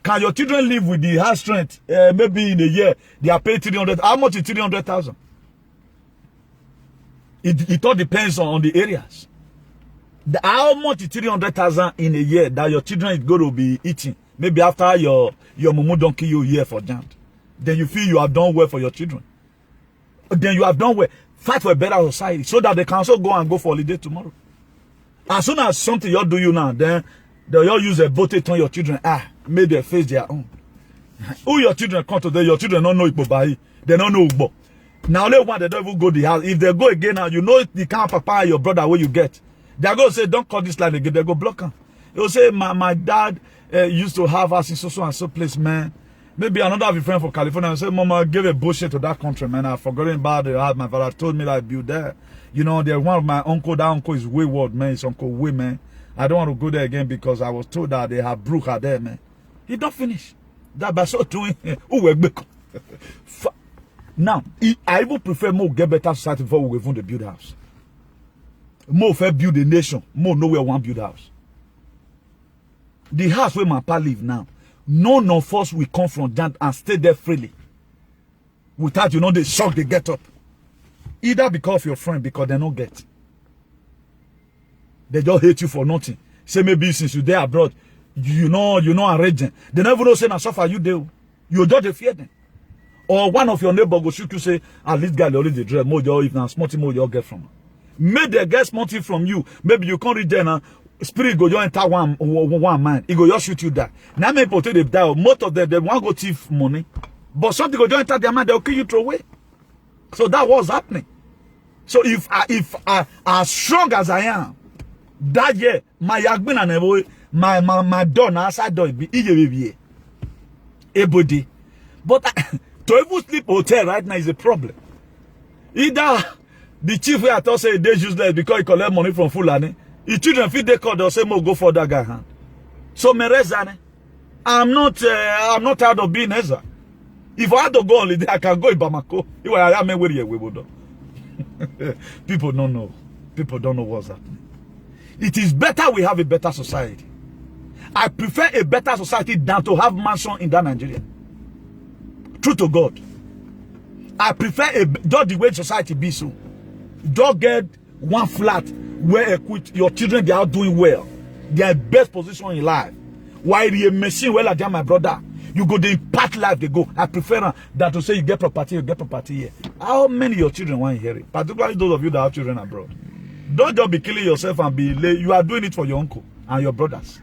[SPEAKER 2] Can your children live with the high strength? Maybe in a year, they are paid 300. How much is 300,000? It all depends on the areas. How much is 300,000 in a year that your children is going to be eating? Maybe after your mumu don't kill you a year for jammed. Then you feel you have done well for your children. Then you have done well. Fight for a better society so that they can also go and go for holiday tomorrow. As soon as something you do you now, then they all use a vote on your children. Make them face their own. Who your children come today, your children don't know Igbo. They don't know Igbo. Now they want, they don't even go the house. If they go again now, you know the kind of papa your brother where you get. They're going to say, don't call this line again. They go block them. They'll say, my dad used to have us in so and so place, man. Maybe another of your friend from California say, Mama gave a bullshit to that country, man. I've forgotten about it. My father told me that I built there. You know, there's one of my uncle. That uncle is wayward, man. It's Uncle Way, man. I don't want to go there again because I was told that they have Brooker there, man. He don't finish. That by so doing. Now, I even prefer more get better society before we even the build house. More fair build a nation. More nowhere one build house. The house where my pa live now. None of us will come from that and stay there freely. Without, you know, the shock they get up. Either because of your friend, because they don't get. They just hate you for nothing. Say maybe since you're there abroad, you know arranging. They never know say now suffer you there. You just fear them. Or one of your neighbor go shoot you say, at least guy already the dread more if now small thing more you get from. Maybe they get small thing from you. Maybe you can't read there now. Spirit go just enter one man. He go just shoot you die. Now many people they die. Most of them they want go thief money. But something go just enter their mind, they'll kill you throw away. So that was happening. So if I as strong as I am, that year my yagbin and my door now outside door be everybody. But to even sleep hotel right now is a problem. Either the chief where I thought say they useless because he collect money from Fulani. The children feed they call they'll say more go for that guy hand. So Merezane, I'm not tired of being Ezra. If I had to go holiday, I can go in Bamako. If I am where you will. People don't know. People don't know what's happening. It is better we have a better society. I prefer a better society than to have mansion in that Nigeria. True to God. I prefer just the way society be so. Don't get one flat where your children they are doing well. They are best position in life. While you machine well like my brother. You go the impact life they go. I prefer that to say you get property here. How many of your children want to hear it? Particularly those of you that have children abroad. Don't just be killing yourself and be late. You are doing it for your uncle and your brothers.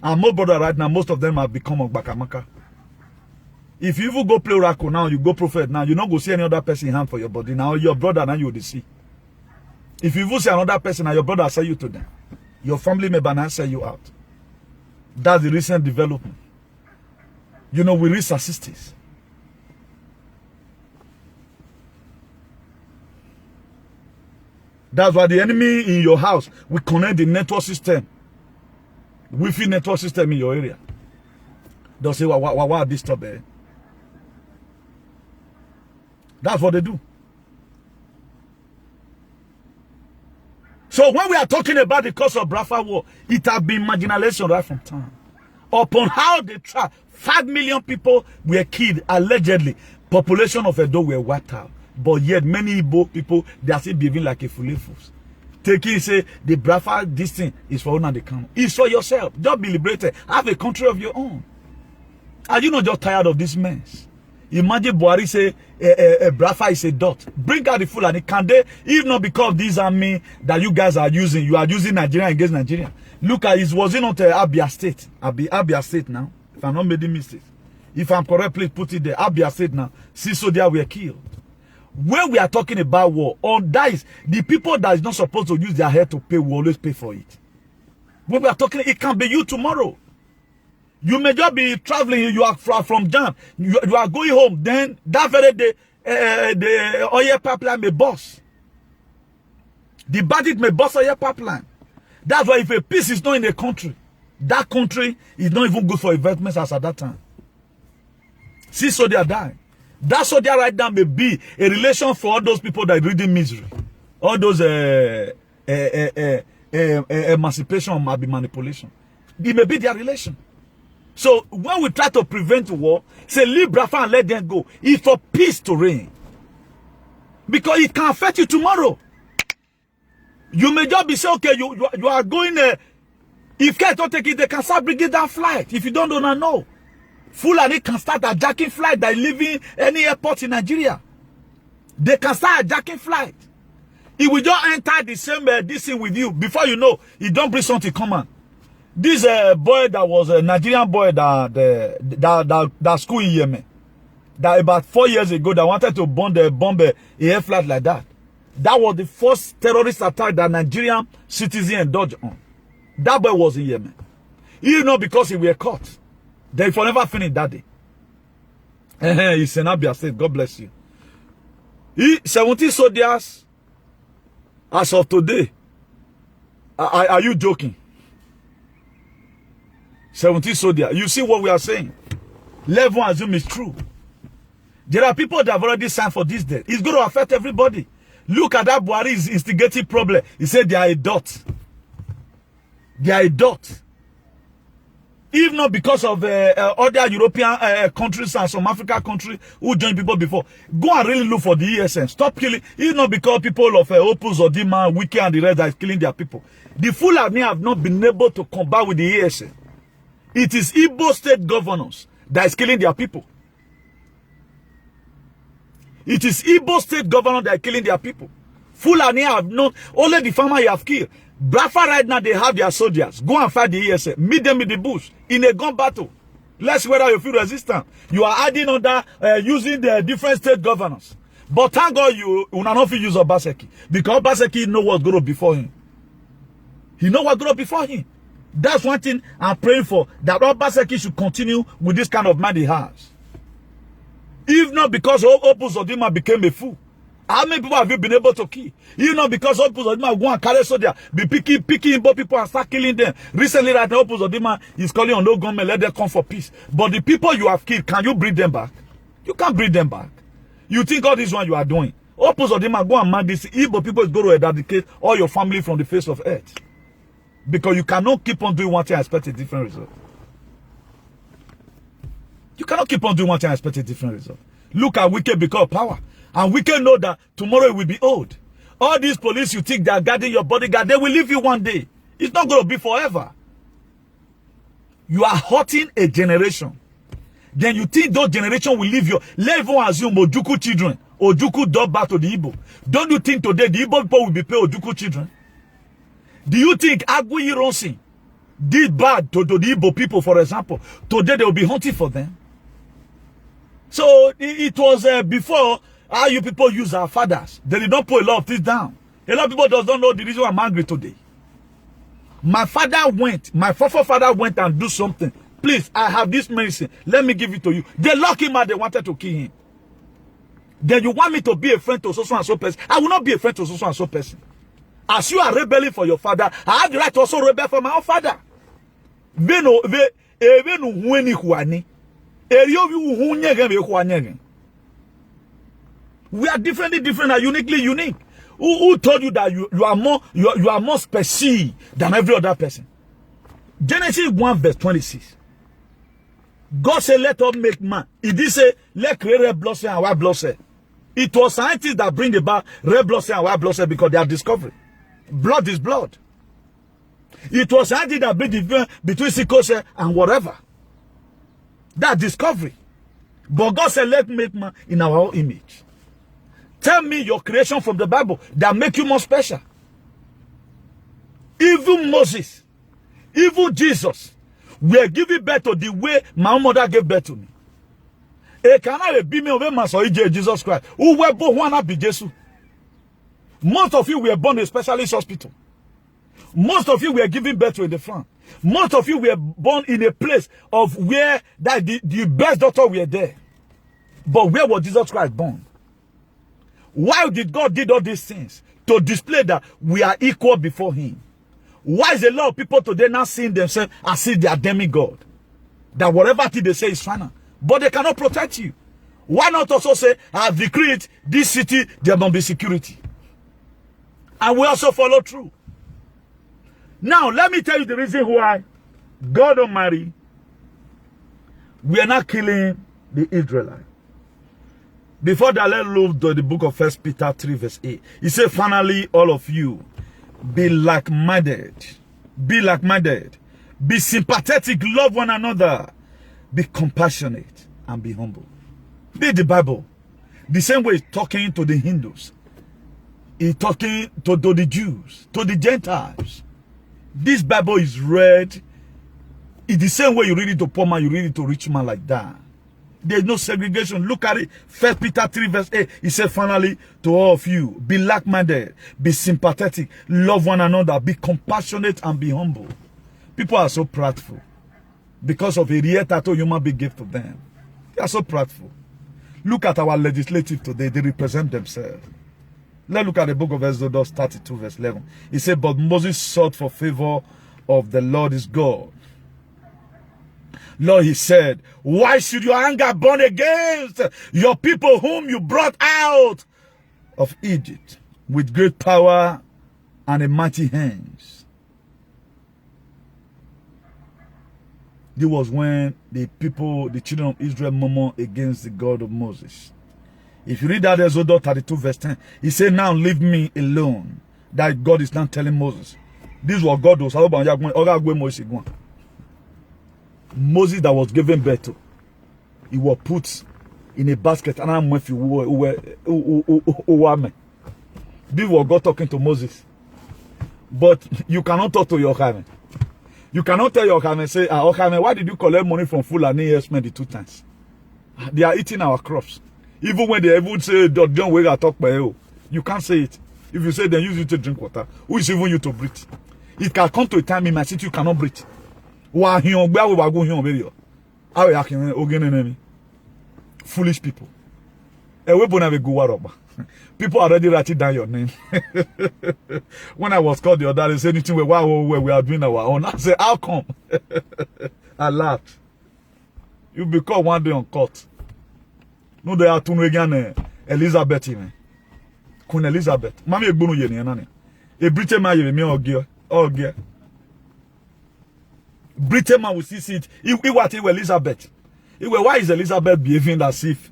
[SPEAKER 2] And most brothers right now, most of them have become Bakamaka. If you even go play Oracle now, you go prophet now, you don't go see any other person in hand for your body. Now your brother now you will see. If you even see another person and your brother sell you to them, your family member now sell you out. That's the recent development. You know, we reach statistics. That's why the enemy in your house will connect the network system. Wi-Fi network system in your area. They'll say, why disturb it? That's what they do. So when we are talking about the cause of Biafra war, it has been marginalization right from time. Upon how they try, 5 million people were killed, allegedly. Population of Edo were wiped out. But yet many Igbo people, they are still behaving like a fulefus. Taking say the Biafra this thing is for the country. It's for yourself. Just be liberated. Have a country of your own. Are you not just tired of this mess? Imagine Buhari say Biafra is a dot. Bring out the Fulani. Can they, if not because of this army that you guys are using Nigeria against Nigeria. Look at it, was it not Abia State? Abia State now. If I'm not making mistakes. If I'm correct, please put it there. Abia State now. 6 soldiers were killed. When we are talking about war, on that is the people that is not supposed to use their head to pay will always pay for it. When we are talking, it can be you tomorrow. You may just be traveling, you are from Jam, you are going home, then that very day, the oil pipeline may burst. The bandit may burst oil pipeline. That's why if a peace is not in a country, that country is not even good for investments as at that time. See, so they are dying. That soldier right now may be a relation for all those people that are reading misery. All those emancipation might be manipulation. It may be their relation. So when we try to prevent war, say leave Biafra and let them go. It's for peace to reign. Because it can affect you tomorrow. You may just be saying, okay, you are going if Kenya don't take it, they can start bringing down flight. If you don't know. Fulani can start hijacking flight that leaving any airport in Nigeria. They can start hijacking flight. He will just enter the same this thing with you. Before you know, he don't bring something common. This boy that was a Nigerian boy that school in Yemen, that about 4 years ago that wanted to bomb a air flight like that. That was the first terrorist attack that Nigerian citizen indulged on. That boy was in Yemen. You know, because he were caught. They forever finished that day. He's in Abia State. God bless you. 70 soldiers as of today. Are you joking? 70 soldiers. You see what we are saying? Level assume is true. There are people that have already signed for this day. It's going to affect everybody. Look at that Buhari is instigating problem. He said they are a dot. They are a dot. If not because of other European countries and some African countries who joined people before, go and really look for the ESN. Stop killing. If not because people of Opus or Dima, Wiki and the rest that is killing their people. The Fulani have not been able to combat with the ESN. It is Igbo state governors that is killing their people. It is Igbo state governors that are killing their people. Fulani have not, only the farmer you have killed. Biafra right now, they have their soldiers. Go and fight the ESN. Meet them in the bush. In a gun battle. Let's see whether you feel resistant. You are adding on that, using the different state governors. But thank God you will not use Obaseki. Because Obaseki know what's going to be before him. He know what's going to be before him. That's one thing I'm praying for. That Obaseki should continue with this kind of mind he has. If not because Opus Odima became a fool. How many people have you been able to kill? You know, because Opus Odima go and carry soldier, be picking Igbo people and start killing them. Recently, right now, Opus Odima is calling on no government, let them come for peace. But the people you have killed, can you bring them back? You can't bring them back. You think all this one you are doing? Opus Odima go and mark this. Igbo people is going to eradicate all your family from the face of earth. Because you cannot keep on doing one thing and expect a different result. You cannot keep on doing one thing and expect a different result. Look at Wike because of power. And we can know that tomorrow it will be old. All these police you think they are guarding your bodyguard, they will leave you one day. It's not going to be forever. You are hurting a generation. Then you think those generation will leave you. Let everyone assume Ojuku children. Ojuku dog back to the Igbo. Don't you think today the Igbo people will be paid Ojuku children? Do you think Agui Ronsi did bad to the Igbo people, for example? Today they will be hunting for them. So it was before how you people use our fathers. They did not put a lot of things down. A lot of people does not know the reason why I'm angry today. My forefather went and do something. Please, I have this medicine. Let me give it to you. They locked him out. They wanted to kill him. Then you want me to be a friend to so and so person? I will not be a friend to so and so person. As you are rebelling for your father, I have the right to also rebel for my own father. We are different and uniquely unique. Who told you that you are more special than every other person? Genesis 1 verse 26. God said, let us make man. He did say, let create red blood cell and white blood cell. It was scientists that bring about red blood cell and white blood cell because they are discovered. Blood is blood. It was scientists that bring the difference between sickle cell and whatever. That discovery. But God said, let make man in our own image. Tell me your creation from the Bible that make you more special. Even Moses, even Jesus, were giving birth to the way my mother gave birth to me. Can I be me over my son Jesus Christ? Who were born one be Jesus? Most of you were born in a specialist hospital. Most of you were giving birth to in the front. Most of you were born in a place of where that the best doctor were there. But where was Jesus Christ born? Why did God do all these things? To display that we are equal before him. Why is a lot of people today now seeing themselves as if they are demigod? That whatever thing they say is final. But they cannot protect you. Why not also say, I have decreed this city, there must be security. And we also follow through. Now, let me tell you the reason why God Almighty We are not killing the Israelites. Before that, let's look to the book of 1 Peter 3 verse 8. He said, finally, all of you, be like-minded. Be like-minded. Be sympathetic. Love one another. Be compassionate and be humble. Read the Bible. The same way he's talking to the Hindus. He's talking to the Jews, to the Gentiles. This Bible is read in the same way you read it to poor man, you read it to rich man like that. There's no segregation. Look at it. 1 Peter 3 verse 8. He said, finally, to all of you, be like-minded, be sympathetic, love one another, be compassionate and be humble. People are so prideful because of a real tattoo human being gave to them. They are so prideful. Look at our legislative today. They represent themselves. Let's look at the book of Exodus 32 verse 11. He said, but Moses sought for favor of the Lord his God. Lord, he said, why should your anger burn against your people whom you brought out of Egypt with great power and a mighty hands? This was when the people, the children of Israel, murmured against the God of Moses. If you read that Exodus 32 verse 10, he said, now leave me alone. That God is now telling Moses. This is what God was. Moses that was given birth to, he was put in a basket. And I'm with you. This was God talking to Moses. But you cannot talk to your Okame. You cannot tell your Okame, say, Okame, why did you collect money from Fulani herdsmen the 2 times? They are eating our crops. Even when they even say, John Wega talk by you, you can't say it. If you say, then use it to drink water. Who is even you to breathe? It can come to a time in my city you cannot breathe. Foolish people. People already writing down your name. When I was called the other day, say anything we are doing our own. I say, how come? I laughed. You be called one day on court. No, they are two again. Elizabeth, Queen Elizabeth. Mami egbonu ye ni nani. E Britain man ye me ogie. Britain man will see it. He what Elizabeth. Why is Elizabeth behaving as if?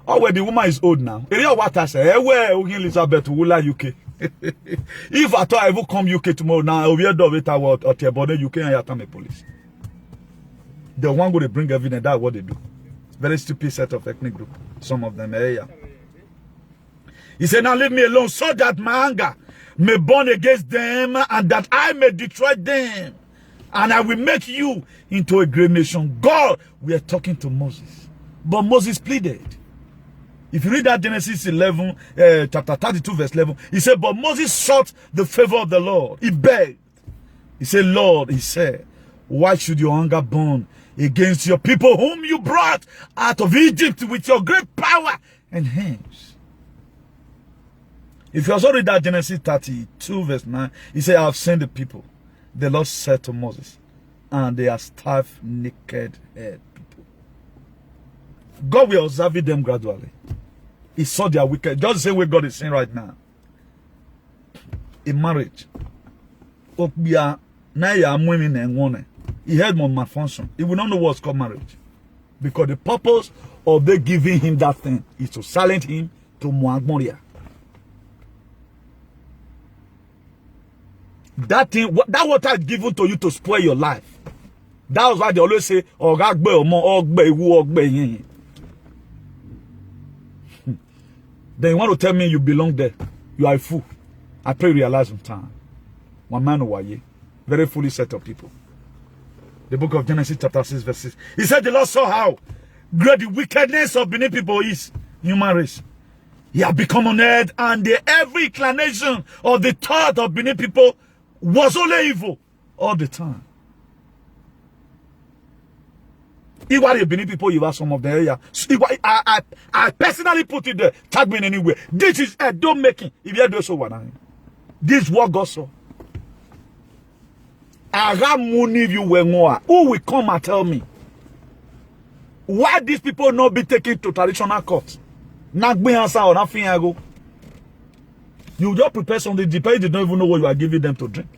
[SPEAKER 2] Oh, well, the woman is old now. You what I say? Where Elizabeth will like UK? If I thought I will come UK tomorrow, now I will be a it or your body UK and Yatame police. The one going to bring evidence. That's what they do. Very stupid set of ethnic group. Some of them, yeah. He said, now leave me alone so that my anger may burn against them and that I may destroy them. And I will make you into a great nation. God, we are talking to Moses. But Moses pleaded. If you read that Genesis 11, chapter 32, verse 11, he said, but Moses sought the favor of the Lord. He begged. He said, Lord, he said, why should your anger burn against your people whom you brought out of Egypt with your great power and hands? If you also read that Genesis 32, verse 9, he said, I have sent the people. The Lord said to Moses, and they are starved, naked head people. God will observe them gradually. He saw their wicked. Just the same way God is saying right now. In marriage, he heard one malfunction. He will not know what's called marriage. Because the purpose of they giving him that thing is to silence him to Moria. That thing, that water is given to you to spoil your life. That was why they always say, then you want to tell me you belong there. You are a fool. I pray you realize in time. One man over here. Very foolish set of people. The book of Genesis chapter 6 verse 6. He said the Lord saw how great the wickedness of Benin people is. Human race. He had become on earth and every inclination of the thought of Benin people was only evil all the time. If I Benin people, you have some of the area. I personally put it there. Tag me anywhere. This is a don't making. If you do so, one. This is what God saw. Who will come and tell me why these people not be taken to traditional court? You just prepare something, the people don't even know what you are giving them to drink.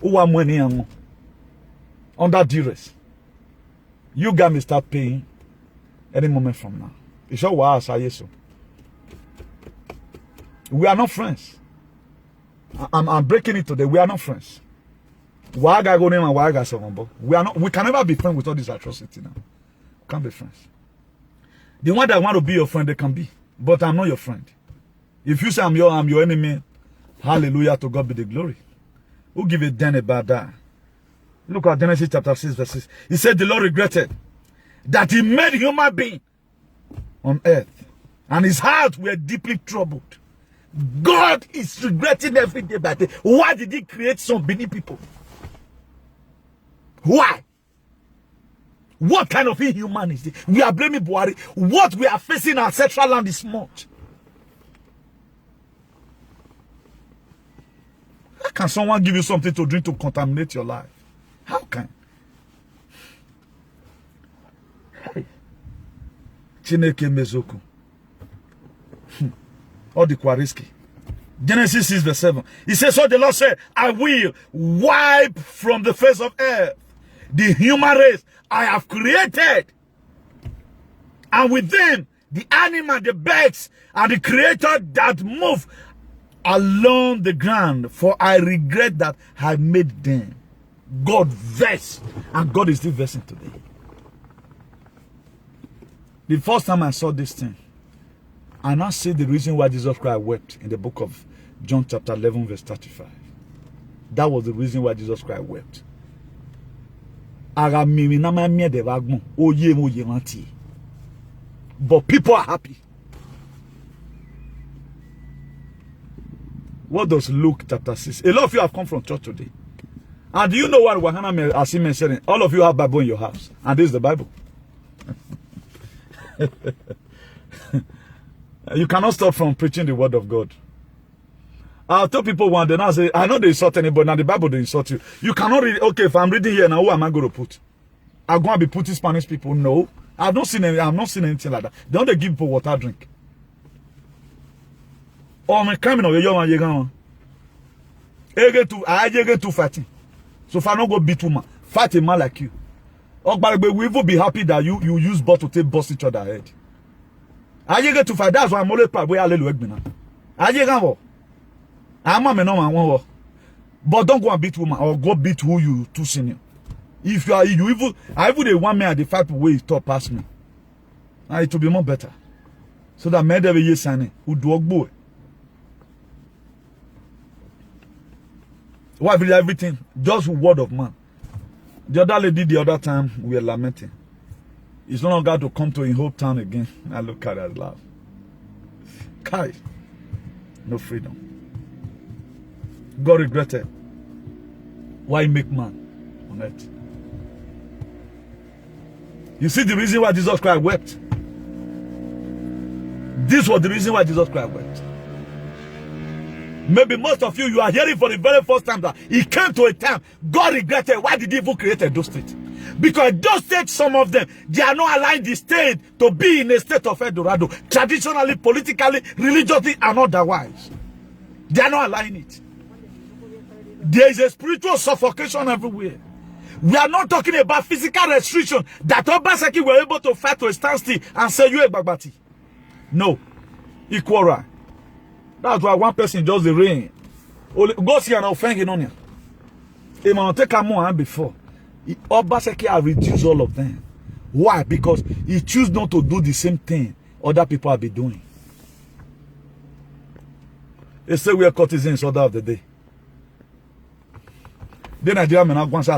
[SPEAKER 2] Who are money under duress. You guys may start paying any moment from now. It's all why I say so. We are not friends. I'm breaking it today. We are not friends. Why guy go name and why guy someone? We are not. We can never be friends with all this atrocity now. We can't be friends. The one that want to be your friend, they can be, but I'm not your friend. If you say I'm your enemy, hallelujah, to God be the glory. Who give a damn about that? Look at Genesis chapter 6 verse 6. He said the Lord regretted that he made human being on earth, and his heart were deeply troubled. God is regretting every day by day. Why did he create some Benin people? Why? What kind of inhumanity? We are blaming Buhari. What we are facing in our central land is much. How can someone give you something to drink to contaminate your life? How can? Hey. Chineke mezoku. All the Kwariski. Genesis 6 verse 7. He says, so the Lord said, I will wipe from the face of earth the human race I have created, and with them the animal, the birds, and the creature that move along the ground, for I regret that I made them. God vexed, and God is still vexing today. The first time I saw this thing, I now see the reason why Jesus Christ wept in the book of John chapter 11 verse 35. That was the reason why Jesus Christ wept. But people are happy. What does Luke chapter 6? A lot of you have come from church today. And do you know what Wahana Asimen said? All of you have Bible in your house. And this is the Bible. You cannot stop from preaching the word of God. I'll tell people one day, now say, I know they insult anybody, now the Bible they insult you. You cannot read, okay, if I'm reading here now, who am I going to put? I'm going to be putting Spanish people? No. I've not seen anything like that. They don't give people water drink. Oh, my criminal, you're going to fighting. So if I don't go beat woman, fight a man like you. Oh, but we will be happy that you use both to take bust each other head. I get to fight. That's why I'm always proud. We are little work now. I get go. I'm a man. But don't go and beat woman or go beat who you too senior. If you are evil, I would a one man at the fight way top past me. It will be more better. So that men every year signing who do boy. Why will everything? Just word of man. The other lady the other time we were lamenting. It's no longer to come to in Hope Town again. I look at that laugh. Kai. No freedom. God regretted. Why make man on earth? You see the reason why Jesus Christ wept. This was the reason why Jesus Christ wept. Maybe most of you are hearing for the very first time that it came to a time God regretted. Why did he even create those states? Because those states, some of them, they are not aligned the state to be in a state of Eldorado. Traditionally, politically, religiously, and otherwise. They are not aligning it. There is a spiritual suffocation everywhere. We are not talking about physical restriction that Obaseki were able to fight to a standstill and say you a Bagbati. No. Equal right. That's why one person just the rain. Go see an offending on you. He might take a more before. Obaseki have reduced all of them. Why? Because he choose not to do the same thing other people have been doing. They say we are courtesans order of the day. Then Nigeria men are going to say,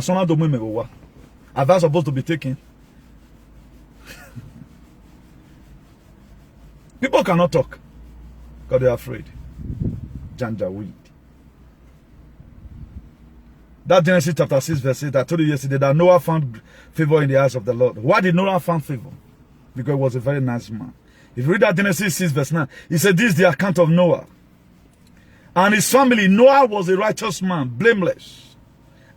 [SPEAKER 2] are they supposed to be taken? People cannot talk because they are afraid. Janjaweed. That Genesis chapter 6 verse 8, I told you yesterday that Noah found favor in the eyes of the Lord. Why did Noah find favor? Because he was a very nice man. If you read that Genesis 6 verse 9, he said this is the account of Noah. And his family. Noah was a righteous man, blameless,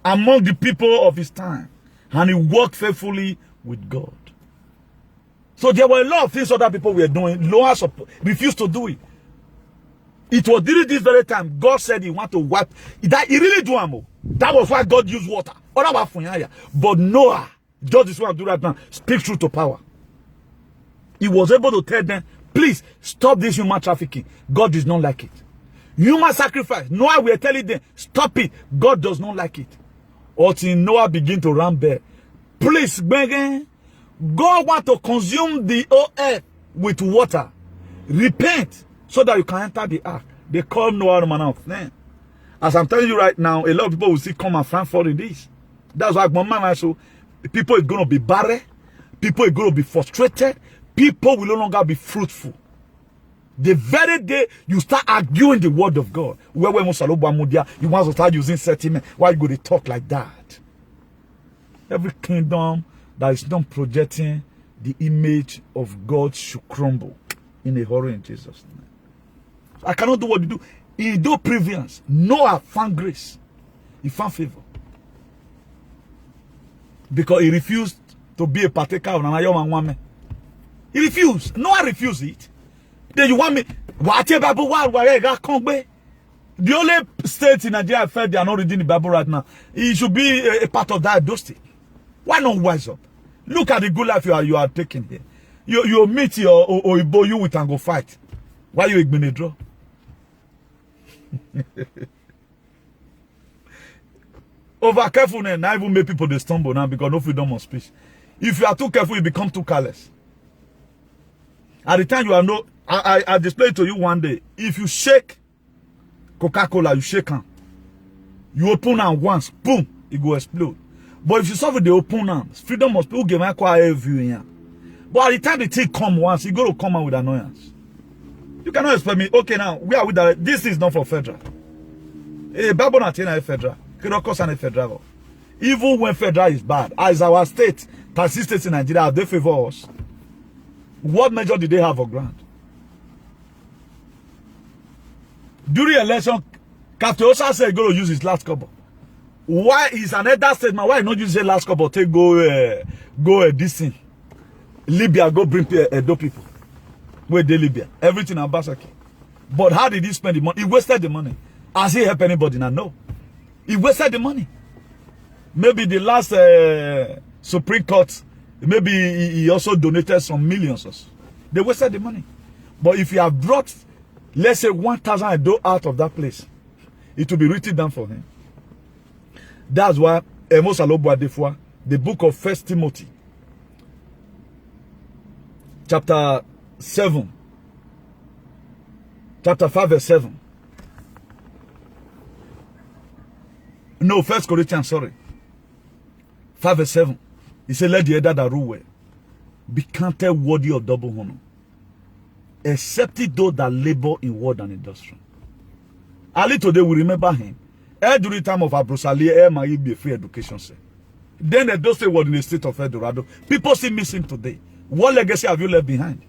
[SPEAKER 2] among the people of his time. And he worked faithfully with God. So there were a lot of things other people were doing. Noah refused to do it. It was during this very time God said he wanted to wipe. That he really do amo. That was why God used water. But Noah Just this one do right now. Speak truth to power. He was able to tell them, please stop this human trafficking. God does not like it. Human sacrifice. Noah, we are telling them, stop it. God does not like it. Until Noah begin to run bare. Please, God want to consume the earth with water. Repent so that you can enter the ark. They call Noah the man of man. As I'm telling you right now, a lot of people will see come and Frankfurt in this. That's why people are going to be barren. People are going to be frustrated. People will no longer be fruitful. The very day you start arguing the word of God, you want to start using sentiment. Why you go to talk like that? Every kingdom that is not projecting the image of God should crumble in a hurry in Jesus' name. I cannot do what you do. He do previous. Noah found grace. He found favor. Because he refused to be a partaker of an young woman. He refused. Noah refused it. Then you want me? The only state in Nigeria I felt they are not reading the Bible right now. It should be a part of that state. Why not wise up? Look at the good life you are taking here. You meet your Oibo, you with and go fight. Why you ignore a draw? Over carefulness now even make people they stumble now because no freedom of speech. If you are too careful, you become too careless. At the time you are no, I displayed to you one day. If you shake Coca-Cola, you shake them. You open them once, boom, it will explode. But if you solve the open arms, freedom of speech give me quite view here. But at the time the thing come once, you got to come out with annoyance. You cannot expect me. Okay, now we are with that. This is not for federal. Bible not federal. Federal. Even when federal is bad, as our state, 30 states in Nigeria, they favor us. What measure did they have for grant? During election, Captain Osa said going to use his last couple. Why is another statement? Why not use his last couple? Take go this thing. Libya go bring Edo people. Where they Libya? Everything in Basaki. But how did he spend the money? He wasted the money. Has he helped anybody now? No. He wasted the money. Maybe the last Supreme Court, maybe he also donated some millions or so. They wasted the money. But if you have brought, let's say, 1,000 Edo out of that place, it will be written down for him. That's why Amos Alobwa Defua, the book of 1 Timothy, chapter 7, chapter 5 verse 7. No, 1 Corinthians, sorry. 5 verse 7. He said, let the elder that rule well be counted worthy of double honor, except it those that labor in word and industry. Early today we remember him. During time of Abrosali, might be a free education. Say. Then they don't say what in the state of Eldorado. People still miss him today. What legacy have you left behind?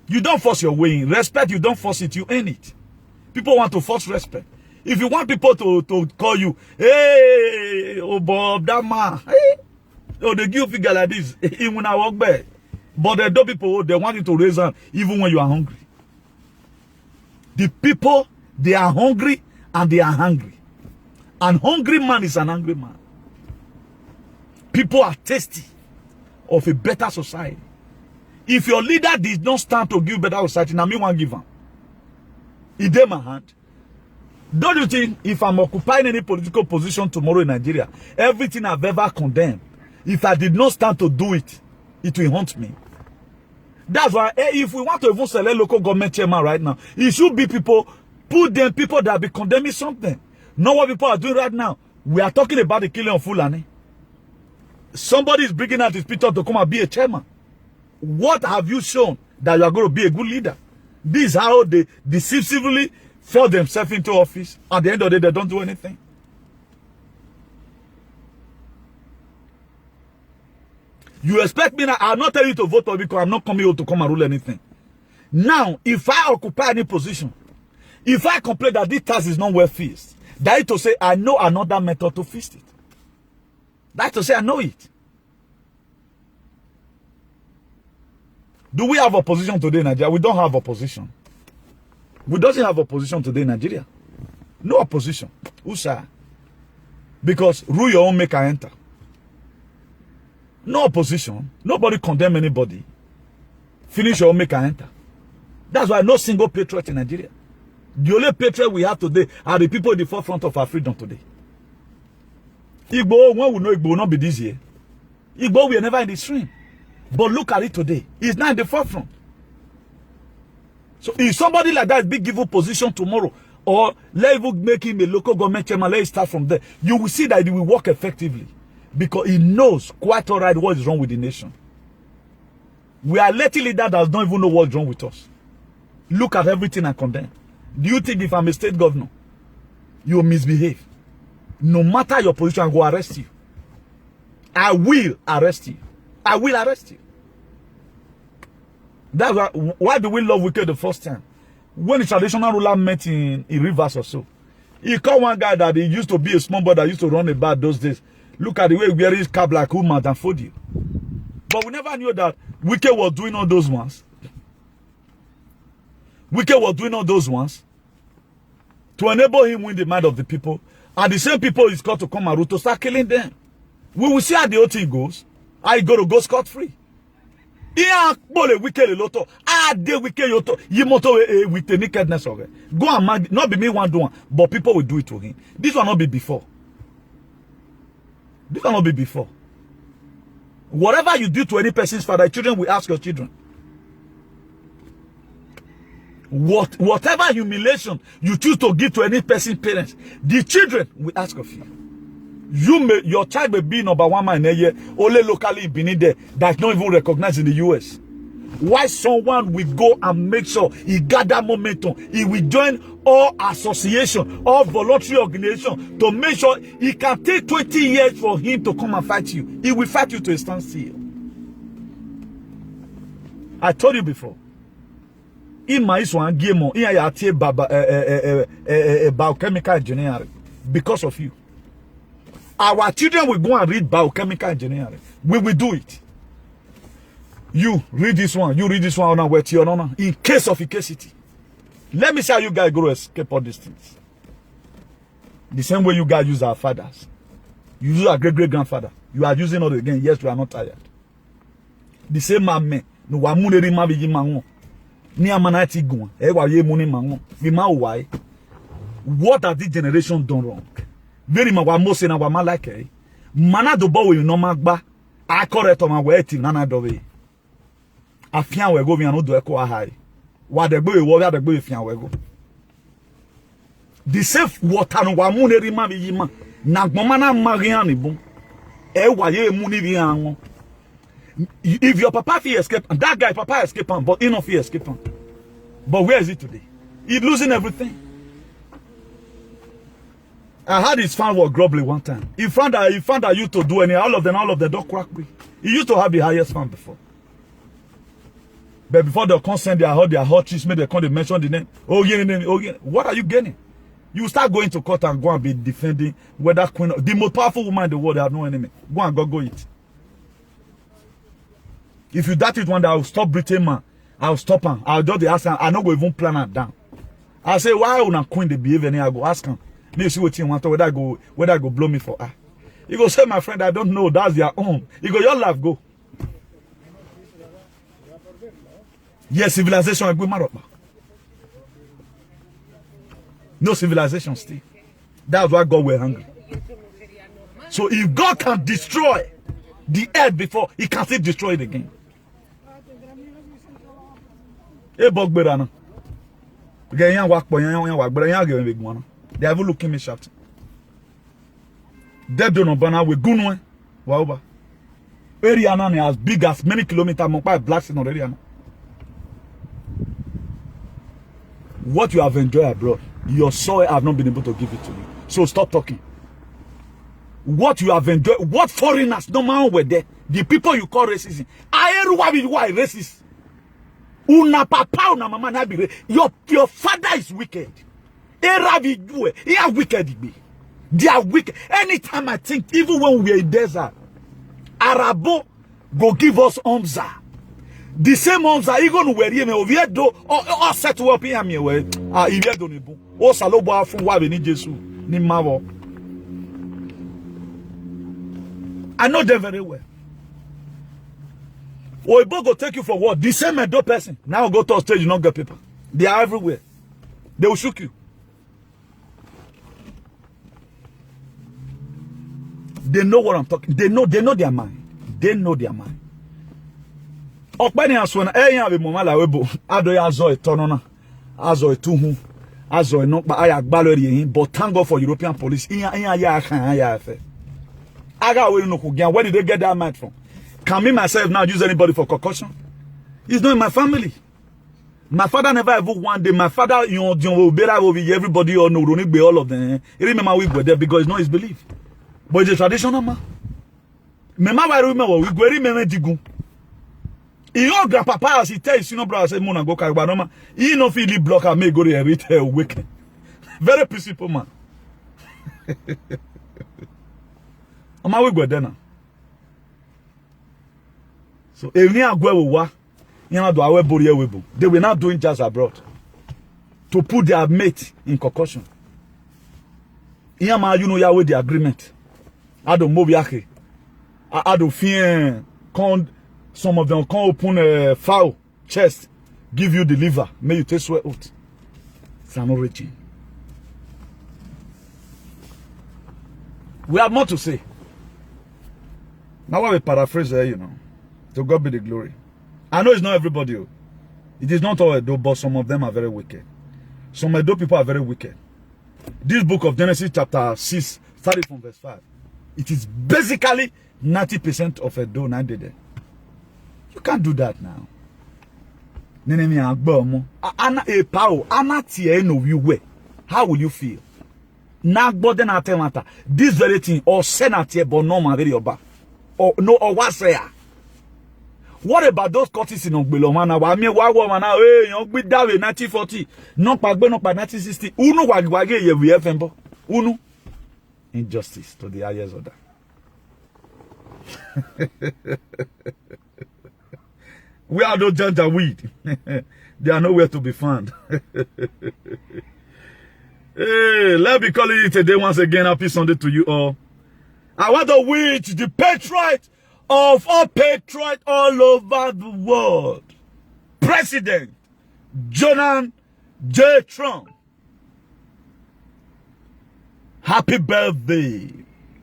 [SPEAKER 2] You don't force your way in. Respect, you don't force it, you earn it. People want to force respect. If you want people to call you, hey, oh Bob, that man, hey, oh, they give figure like this, even when I walk back. But the other people, they want you to raise hand even when you are hungry. The people, they are hungry and they are hungry. An hungry man is an angry man. People are thirsty of a better society. If your leader did not stand to give better society, now me won't give him. It in my hand. Don't you think if I'm occupying any political position tomorrow in Nigeria, everything I've ever condemned, if I did not stand to do it, it will haunt me. That's why if we want to even select local government chairman right now, it should be people, put them people that be condemning something. Not what people are doing right now. We are talking about the killing of Fulani. Somebody is bringing out his picture to come and be a chairman. What have you shown that you are going to be a good leader? This is how they decisively force themselves into office. At the end of the day, they don't do anything. You expect me now? I'll not tell you to vote for me because I'm not coming here to come and rule anything. Now, if I occupy any position, if I complain that this task is not well fixed, that is to say I know another method to fix it. That is to say I know it. Do we have opposition today in Nigeria? We don't have opposition. We don't have opposition today in Nigeria. No opposition. Usa. Because rule your own, make I enter. No opposition. Nobody condemn anybody. Finish or make and enter. That's why no single patriot in Nigeria. The only patriot we have today are the people in the forefront of our freedom today. Igbo, when we know Igbo will not be this year. Igbo, we are never in the stream. But look at it today. He's not in the forefront. So if somebody like that is being given position tomorrow, or let even make him a local government chairman, let it start from there, you will see that he will work effectively. Because he knows quite all right what is wrong with the nation. We are letting leaders that don't even know what's wrong with us. Look at everything and condemn. Do you think if I'm a state governor, you will misbehave? No matter your position, I will arrest you. I will arrest you. I will arrest you. That's why do we love Wike the first time? When the traditional ruler met in Rivers or so, he called one guy that he used to be a small boy that used to run a bar those days. Look at the way he wears his cap like Umar and Fodi. But we never knew that Wike was doing all those ones. Wike was doing all those ones to enable him win the mind of the people. And the same people he's got to come and root to start killing them. We will see how the OT goes. I go scot-free. Iya bole Wike le loto. De Wike yoto. Yimoto with the nakedness of it. Go and mind. Not be me one do one, but people will do it to him. This will not be before. This will not be before. Whatever you do to any person's father, children will ask your children. Whatever humiliation you choose to give to any person's parents, the children will ask of you. Your child may be number one man in a year, only locally beneath there, that's not even recognized in the US. Why someone will go and make sure he gather momentum, he will join all association, all voluntary organization to make sure he can take 20 years for him to come and fight you. He will fight you to a standstill. I told you before. In my one game on biochemical engineering because of you. Our children will go and read biochemical engineering. We will do it. You read this one, you read this one on where your honor in case of incasity. Let me see how you guys go to escape all these things. The same way you guys use our fathers. You use our great-great-grandfather. You are using it again. Yes, we are not tired. The same man, no one what has this generation done wrong? Very much most in our man like a mana do bow you no magba. I correct on my way till none of it. I fian we go me and do a high. What the boy was the boy fian we go. The safe water no one moon every man yima. Nagmana Mariani boom. Why you moon if your papa fear escape, and that guy papa escape on, but he no fear escape on. But where is he today? He's losing everything. I had his fan was grubbly one time. He found that you to do any all of them don't crack me. He used to have the highest fan before. But before the consent, they heard their hot cheese, made they come, they mention the name. Oh yeah. What are you getting? You start going to court and go and be defending whether queen, the most powerful woman in the world, they have no enemy. Go and go it. If you doubt it one day, I'll stop Britain, man. I'll stop him. I'll just ask him. I'm not going to even plan it down. I'll say, why would queen the behave? And I go ask him. Me see what you want, whether I go blow me for her. He go say, my friend, I don't know. That's their own. He go, your life go. Yes, civilization. No civilization still. That's why God were hungry. So if God can destroy the earth before, he can still destroy it again. They have looking me shouting. They don't know banana with Gunwe. Wow. Area as big as many kilometers by blasting on area. What you have enjoyed abroad, your soil have not been able to give it to you. So stop talking. What you have enjoyed, what foreigners no man were there, the people you call racism. Why racist? Una papa una mama na be your father is wicked. He are wicked. They are wicked. Anytime I think, even when we are in desert, Arabo go give us Omza. The same Omza, even where you may do or set up here me way. If you don't know, oh salobo from why we need Jesus. Ni mawo. I know them very well. Oibo go take you for what? The same Edo person. Now go to a stage, you don't get paper. They are everywhere. They will shoot you. They know what I'm talking. They know their mind. They know their mind. Okpani aswana eyan be mama la webo. Ado ya zo etonona. Azo etuhu. Azo enokpa aya gbalori yin. But thank God for European police. Iyan ya kan ya afe. Aga we no kugian. Where did they get that mind from? Can me myself now use anybody for concussion? It's not in my family. My father never ever one day. My father, everybody all know, all of them. He remember we were there because it's not his belief. But it's a traditional man. Remember, I remember we go remember digu. Your grandpapa as he tells you, brother, say Mona go carry he no feel block and make go to retail weekend. Very peaceful man. Am I we go there now? So if you are going to they were not doing just abroad to put their mate in concussion. You know Yahweh the agreement. I don't move yake. I don't fear. Some of them can open a foul chest, give you the liver, may you taste sweat out. It's an origin. We have more to say. Now I will paraphrase there, you know. To God be the glory. I know it's not everybody. It is not all Edo, but some of them are very wicked. Some Edo people are very wicked. This book of Genesis chapter 6, starting from verse 5. It is basically 90% of Edo 90 there. You can't do that now. How will you feel? This very thing or senate but no man very oba. Or no or what say? What about those courses in Ogbelomana? Wa me wa woman na eh yon gbe dawe 1940. No pagbe no pa 1960. Unu wage ye we FMbo. Unu injustice to the highest order. We are no ginger weed. They are nowhere to be found. Hey, let me call it today once again. Happy Sunday to you all. I want to wish the patriot of all patriots all over the world, President Donald J. Trump, happy birthday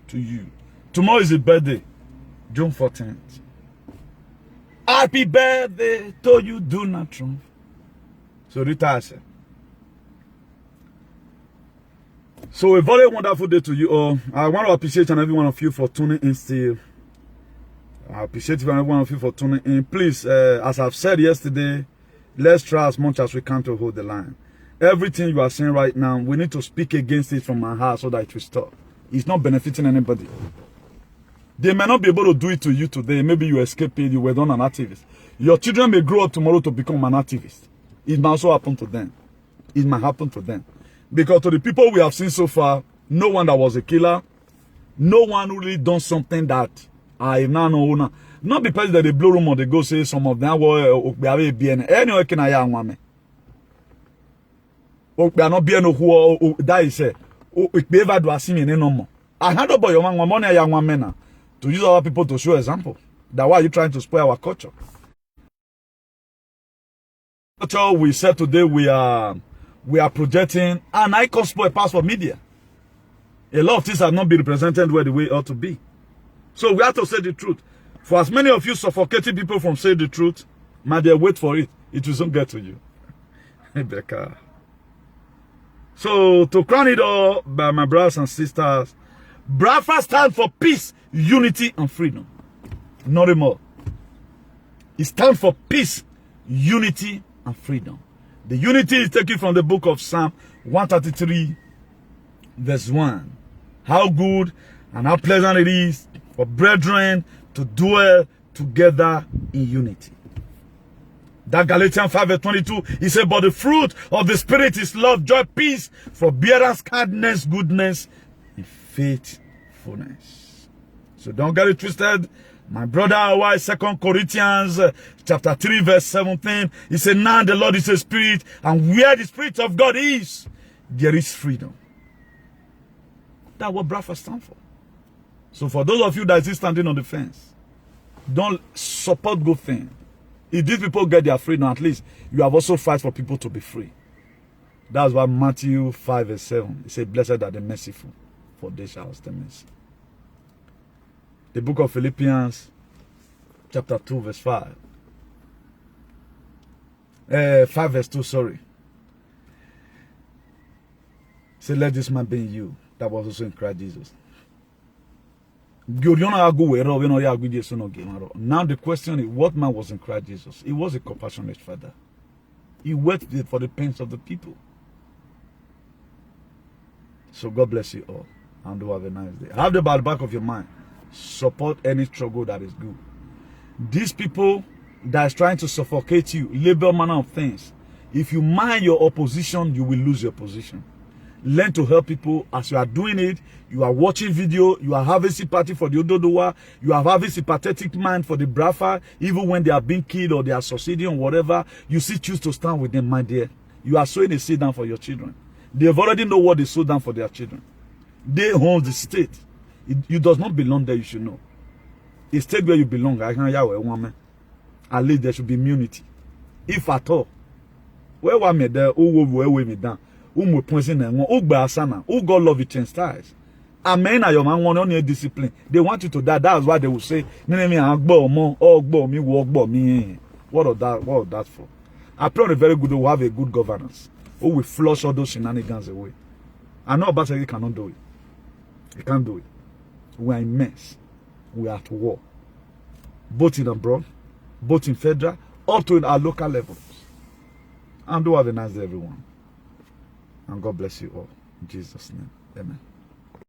[SPEAKER 2] to you. Tomorrow is his birthday, June 14th. Happy birthday to you, Donald Trump. So retire. So a very wonderful day to you all. I want to appreciate and every one of you for tuning in still. I appreciate every one of you for tuning in. Please, as I've said yesterday, let's try as much as we can to hold the line. Everything you are saying right now, we need to speak against it from our heart so that it will stop. It's not benefiting anybody. They may not be able to do it to you today. Maybe you escaped it, you were not an activist. Your children may grow up tomorrow to become an activist. It might also happen to them. It might happen to them. Because to the people we have seen so far, no one that was a killer, no one really done something that I now know. Not because that they blow rumor, they go say some of them were anyway can I young woman. We are not being who that is it. We ever do a singing no more. I had about your money a young woman to use our people to show example. That why you trying to spoil our culture. We said today we are projecting an icon spoil passport media. A lot of things have not been represented where the way it ought to be. So we have to say the truth. For as many of you suffocating people from saying the truth, my dear, wait for it. It will soon get to you. Becca. So to crown it all, by my brothers and sisters, Biafra stands for peace, unity, and freedom. Not more. It stands for peace, unity, and freedom. The unity is taken from the book of Psalm 133, verse 1. How good and how pleasant it is for brethren to dwell together in unity. That Galatians 5 verse 22, he said, but the fruit of the Spirit is love, joy, peace, forbearance, kindness, goodness, and faithfulness. So don't get it twisted. My brother, why 2 Corinthians chapter 3 verse 17, he said, now the Lord is a spirit, and where the Spirit of God is, there is freedom. That's what Biafra stands for. So for those of you that is standing on the fence, Don't support good things. If these people get their freedom, at least you have also fight for people to be free. That's why Matthew 5 verse 7, it says, blessed are the merciful, for they shall obtain mercy. The book of Philippians, chapter 2, verse 5. 5 verse 2, sorry. Say, let this man be in you, that was also in Christ Jesus. Now the question is, what man was in Christ Jesus? He was a compassionate father. He wept for the pains of the people. So God bless you all, and do have a nice day. Have the back of your mind. Support any struggle that is good. These people that is trying to suffocate you, label manner of things. If you mind your opposition, you will lose your position. Learn to help people as you are doing it. You are watching video. You are having sympathy for the Ododowa. You are having sympathetic mind for the Brafa. Even when they are being killed or they are succeeding or whatever, you still choose to stand with them, my dear. You are sowing a seed down for your children. They've already know what they sow down for their children. They own the state. You does not belong there, you should know. A state where you belong, I can't a woman. At least there should be immunity. If at all. Where were me there? Who will me down? Who poison them? Who asana? Who God love it change styles? Amen. Your man want on your discipline. They want you to die. That's why they will say, "Nene me agbo mo, ogbo me, walk me." What of that? What of that for? I pray on a very good. Who have a good governance. Who will flush all those shenanigans away. I know Obaseki cannot do it. He can't do it. We are in mess. We are at war. Both in abroad, both in federal, up to our local levels. And do have a nice day, everyone. And God bless you all. In Jesus' name. Amen.